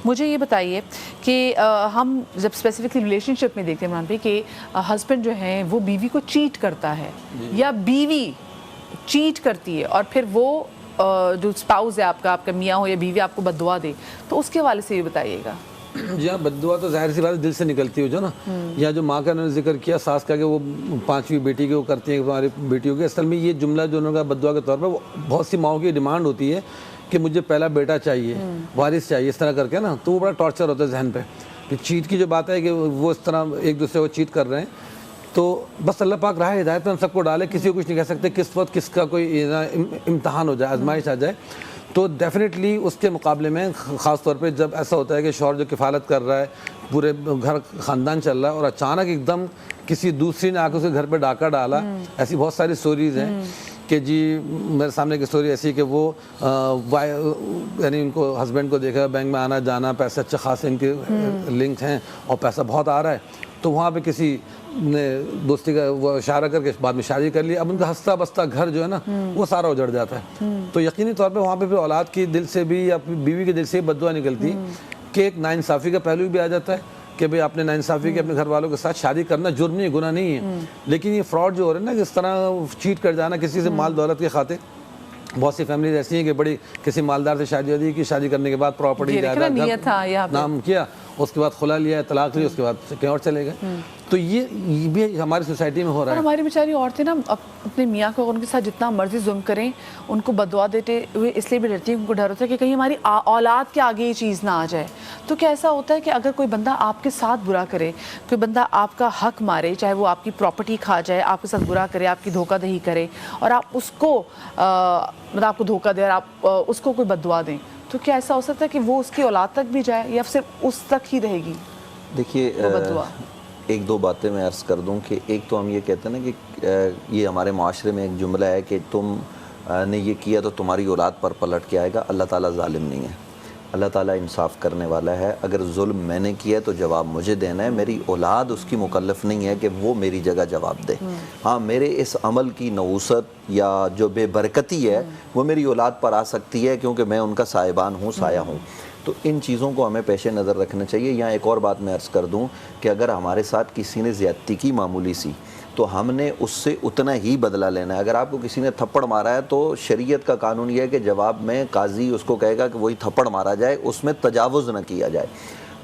مجھے یہ بتائیے کہ ہم جب اسپیسیفکلی ریلیشن شپ میں دیکھتے ہیں عمران بھائی کہ ہسبینڈ جو ہیں وہ بیوی کو چیٹ کرتا ہے یا بیوی چیٹ کرتی ہے، اور پھر وہ جو اسپاؤس ہے آپ کا میاں ہو یا بیوی آپ کو بد دعا دے، تو اس کے حوالے سے یہ بتائیے گا. جی ہاں، بد دعا تو ظاہر سی بات ہے دل سے نکلتی ہو جو نا. یا جو ماں کا انہوں نے ذکر کیا، ساس کا کہ وہ 5ویں بیٹی کے وہ کرتی ہیں کہ ہماری بیٹیوں کے، اصل میں یہ جملہ جو انہوں نے کہا بد دعا کے طور پر، وہ بہت سی ماؤں کی ڈیمانڈ ہوتی ہے کہ مجھے پہلا بیٹا چاہیے، وارث چاہیے، اس طرح کر کے نا. تو وہ بڑا ٹارچر ہوتا ہے ذہن پہ کہ چیٹ کی جو بات ہے کہ وہ اس طرح ایک دوسرے کو چیٹ کر رہے ہیں. تو بس اللہ پاک راہ ہدایت میں ہم سب کو ڈالے. کسی کو کچھ نہیں کہہ سکتے کس وقت کس کا کوئی امتحان ہو جائے، آزمائش آ جائے. تو ڈیفینیٹلی اس کے مقابلے میں خاص طور پہ جب ایسا ہوتا ہے کہ شوہر جو کفالت کر رہا ہے، پورے گھر خاندان چل رہا ہے، اور اچانک ایک دم کسی دوسری نے آ کے اس کے گھر پہ ڈاکہ ڈالا. ایسی بہت ساری سٹوریز ہیں کہ جی میرے سامنے کی سٹوری ایسی کہ وہ یعنی ان کو ہسبینڈ کو دیکھا بینک میں آنا جانا، پیسے اچھے خاصے ان کے لنک ہیں اور پیسہ بہت آ رہا ہے. تو وہاں پہ کسی نے دوستی کا وہ اشارہ کر کے بعد میں شادی کر لی. اب ان کا ہنستا بستا گھر جو ہے نا وہ سارا اجڑ جاتا ہے. تو یقینی طور پہ وہاں پہ پھر اولاد کی دل سے بھی یا بیوی کے دل سے بھی بد دعا نکلتی ہے کہ ایک ناانصافی کا پہلو بھی آ جاتا ہے کہ بھئی آپ نے ناانصافی کے اپنے گھر والوں کے ساتھ شادی کرنا جرم نہیں ہے، گناہ نہیں ہے. لیکن یہ فراڈ جو ہو رہا ہے نا، اس طرح چیٹ کر جانا کسی سے مال دولت کے خاطر. بہت سی فیملیز ایسی ہیں کہ بڑی کسی مالدار سے شادی ہوتی ہے کہ شادی کرنے کے بعد پراپرٹی جائیداد نام کیا، اس کے بعد خلا لیا، طلاق لی، اس کے بعد کہیں اور چلے گئے. تو یہ بھی ہماری سوسائٹی میں ہو رہا ہے. ہماری بیچاری عورتیں نا اپنے میاں کو ان کے ساتھ جتنا مرضی ظلم کریں، ان کو بد دعا دیتے ہوئے اس لیے بھی ڈرتی ہیں، ان کو ڈر ہوتا ہے کہ کہیں ہماری اولاد کے آگے یہ چیز نہ آ جائے. تو کیا ایسا ہوتا ہے کہ اگر کوئی بندہ آپ کے ساتھ برا کرے، کوئی بندہ آپ کا حق مارے، چاہے وہ آپ کی پراپرٹی کھا جائے، آپ کے ساتھ برا کرے، آپ کی دھوکہ دہی کرے، اور آپ اس کو مطلب آپ کو دھوکہ دے اور آپ اس کو کوئی بد دعا دیں، تو کیا ایسا ہو سکتا ہے کہ وہ اس کی اولاد تک بھی جائے یا صرف اس تک ہی رہے گی؟ دیکھیے ایک دو باتیں میں عرض کر دوں کہ ایک تو ہم یہ کہتے ہیں نا کہ یہ ہمارے معاشرے میں ایک جملہ ہے کہ تم نے یہ کیا تو تمہاری اولاد پر پلٹ کے آئے گا. اللہ تعالیٰ ظالم نہیں ہے، اللہ تعالیٰ انصاف کرنے والا ہے. اگر ظلم میں نے کیا تو جواب مجھے دینا ہے، میری اولاد اس کی مکلف نہیں ہے کہ وہ میری جگہ جواب دے. ہاں میرے اس عمل کی نحوست یا جو بے برکتی ہے وہ میری اولاد پر آ سکتی ہے کیونکہ میں ان کا سائبان ہوں، سایہ ہوں. تو ان چیزوں کو ہمیں پیش نظر رکھنا چاہیے. یہاں ایک اور بات میں عرض کر دوں کہ اگر ہمارے ساتھ کسی نے زیادتی کی معمولی سی تو ہم نے اس سے اتنا ہی بدلہ لینا ہے. اگر آپ کو کسی نے تھپڑ مارا ہے تو شریعت کا قانون یہ ہے کہ جواب میں قاضی اس کو کہے گا کہ وہی تھپڑ مارا جائے, اس میں تجاوز نہ کیا جائے.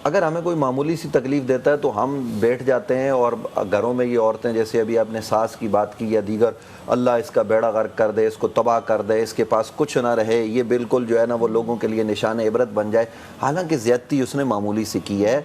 اگر ہمیں کوئی معمولی سی تکلیف دیتا ہے تو ہم بیٹھ جاتے ہیں اور گھروں میں یہ عورتیں جیسے ابھی آپ نے ساس کی بات کی یا دیگر, اللہ اس کا بیڑا غرق کر دے, اس کو تباہ کر دے, اس کے پاس کچھ نہ رہے, یہ بالکل جو ہے نا وہ لوگوں کے لیے نشان عبرت بن جائے. حالانکہ زیادتی اس نے معمولی سی کی ہے.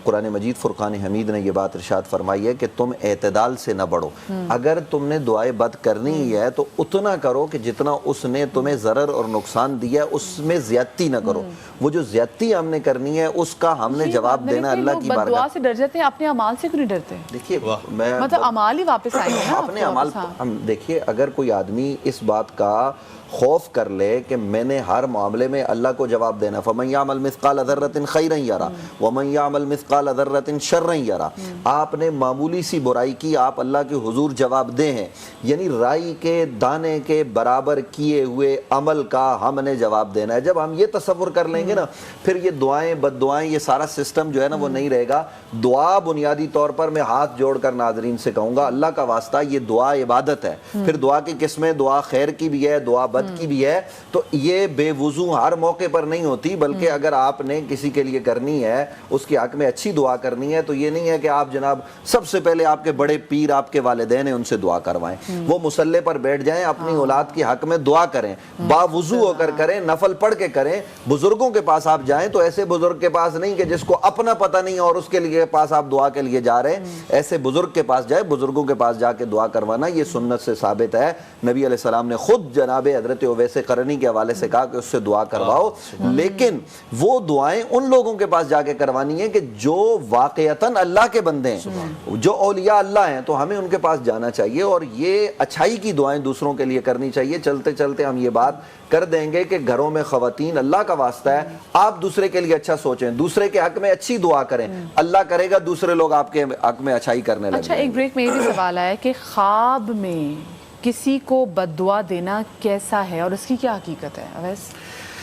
قرآن مجید فرقان حمید نے یہ بات ارشاد فرمائی ہے کہ تم اعتدال سے نہ بڑھو. اگر تم نے دعائے بد کرنی ہی ہے تو اتنا کرو کہ جتنا اس نے تمہیں ضرر اور نقصان دیا ہے اس میں زیادتی نہ کرو. وہ جو زیادتی ہم نے کرنی ہے اس کا ہم نے جواب دینا اللہ کی بارگاہ. دعا سے ڈر جاتے ہیں, اپنے اعمال سے کیوں نہیں ڈرتے؟ دیکھیے میں مطلب اعمال ہی واپس آئیں گے نا اپنے اعمال. ہم دیکھیے اگر کوئی آدمی اس بات کا خوف کر لے کہ میں نے ہر معاملے میں اللہ کو جواب دینا, فَمَنْ يَعْمَلْ مِثْقَالَ ذَرَّةٍ خَيْرًا يَرَى وَمَنْ يَعْمَلْ مِثْقَالَ ذَرَّةٍ شَرًّا يَرَى. آپ نے معمولی سی برائی کی, آپ اللہ کے حضور جواب دے ہیں, یعنی رائی کے دانے کے برابر کیے ہوئے عمل کا ہم نے جواب دینا ہے. جب ہم یہ تصور کر لیں گے نا پھر یہ دعائیں بد دعائیں یہ سارا سسٹم جو ہے نا وہ نہیں رہے گا. دعا بنیادی طور پر میں ہاتھ جوڑ کر ناظرین سے کہوں گا, اللہ کا واسطہ یہ دعا عبادت ہے. پھر دعا کی قسمیں, دعا خیر کی بھی ہے, دعا بد کی بھی ہے. تو یہ بے وضو ہر موقع پر نہیں ہوتی, بلکہ اگر آپ نے کسی کے لیے کرنی ہے, اس کے حق میں اچھی دعا کرنی ہے, تو یہ نہیں ہے کہ آپ جناب سب سے پہلے آپ کے بڑے پیر آپ کے والدین ہیں ان سے دعا کروائیں. وہ مصلی پر بیٹھ جائیں, اپنی اولاد کے حق میں دعا کریں, با وضو ہو کر کریں, نفل پڑھ کے کریں. بزرگوں کے پاس آپ جائیں تو ایسے بزرگ کے پاس نہیں کہ جس کو اپنا پتہ نہیں اور اس کے لیے پاس آپ دعا کے لیے جا رہے ہیں. ایسے بزرگ کے پاس جائے, بزرگوں کے پاس جا کے دعا کروانا یہ سنت سے ثابت ہے. نبی علیہ السلام نے خود جناب حضرت اویس قرنی کے حوالے سے کہا کہ اس سے دعا کرواؤ, لیکن وہ دعائیں ان لوگوں کے پاس جا کے کروانی ہیں کہ جو واقعتاً اللہ کے بندے ہیں, جو اولیاء اللہ ہیں, تو ہمیں ان کے پاس جانا چاہیے اور یہ اچھائی کی دعائیں دوسروں کے لیے کرنی چاہیے. چلتے چلتے ہم یہ بات کر دیں گے کہ گھروں میں خواتین, اللہ کا واسطہ ہے آپ دوسرے کے لیے اچھا سوچیں, دوسرے کے حق میں اچھی دعا کریں, اللہ کرے گا دوسرے لوگ آپ کے حق میں اچھائی کرنے لگیں. اچھا ایک بریک میں یہ بھی سوال آیا کہ خواب میں کسی کو بد دعا دینا کیسا ہے اور اس کی کیا حقیقت ہے؟ اویس,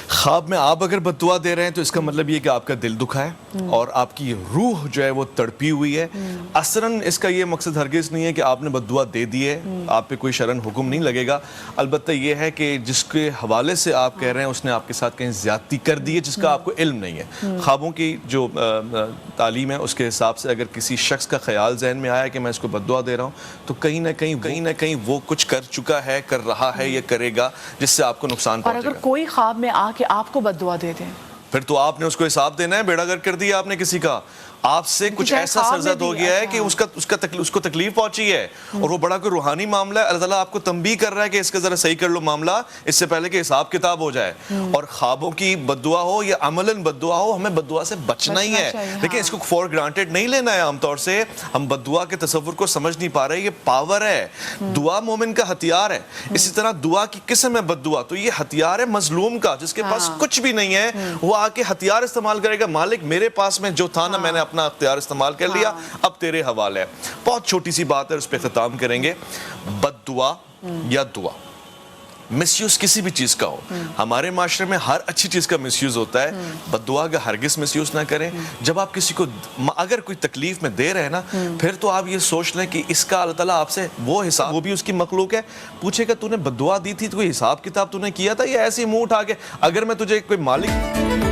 خواب میں آپ اگر بد دعا دے رہے ہیں تو اس کا مطلب یہ کہ آپ کا دل دکھا ہے اور آپ کی روح جو ہے وہ تڑپی ہوئی ہے. اصلاً اس کا یہ مقصد ہرگز نہیں ہے کہ آپ نے بد دعا دے دی ہے, آپ پہ کوئی شرعاً حکم نہیں لگے گا. البتہ یہ ہے کہ جس کے حوالے سے آپ کہہ رہے ہیں اس نے آپ کے ساتھ کہیں زیادتی کر دی ہے جس کا آپ کو علم نہیں ہے. خوابوں کی جو تعلیم ہے اس کے حساب سے اگر کسی شخص کا خیال ذہن میں آیا کہ میں اس کو بد دعا دے رہا ہوں تو کہیں نہ کہیں وہ کچھ کر چکا ہے, کر رہا ہے یا کرے گا جس سے آپ کو نقصان پہنچے گا. اور اگر کوئی خواب میں آ کہ آپ کو بد دعا دے دیں پھر تو آپ نے اس کو حساب دینا ہے. بیڑا گرک کر دیا آپ نے کسی کا, آپ سے کچھ ایسا سرزد ہو گیا ہے کہ اس کو تکلیف پہنچی ہے اور وہ بڑا کوئی روحانی معاملہ ہے. اللہ تعالیٰ آپ کو تنبیہ کر رہا ہے کہ اس کا ذرا صحیح کر لو معاملہ اس سے پہلے کہ حساب کتاب ہو جائے. اور خوابوں کی بد دعا ہو یا عملاً بد دعا ہو, ہمیں بد دعا سے بچنا ہی ہے. لیکن اس کو فور گرانٹیڈ نہیں لینا ہے. عام طور سے ہم بد دعا کے تصور کو سمجھ نہیں پا رہے. یہ پاور ہے, دعا مومن کا ہتھیار ہے. اسی طرح دعا کی قسم ہے بد دعا, تو یہ ہتھیار ہے مظلوم کا جس کے پاس کچھ بھی نہیں ہے. وہ آ کے ہتھیار استعمال کرے گا, مالک میرے پاس میں جو تھا نا میں نے اپنا اختیار استعمال کر لیا, اب تیرے حوالے ہے. بہت چھوٹی سی بات ہے, اس پہ ختم کریں گے. بد دعا یا دعا مس یوز کسی بھی چیز کا ہو, ہمارے معاشرے میں ہر اچھی چیز کا مس یوز ہوتا ہے. بد دعا کا ہرگز مس یوز نہ کریں. جب آپ کسی کو اگر کوئی تکلیف میں دے رہے ہیں نا, پھر تو آپ یہ سوچ لیں کہ اس کا اللہ تعالیٰ آپ سے وہ حساب, وہ بھی اس کی مخلوق ہے, پوچھے گا تو نے بد دعا دی تھی تو کوئی حساب کتاب تو نے کیا تھا یا ایسے ہی منہ اٹھا کے اگر میں تجھے کوئی مالک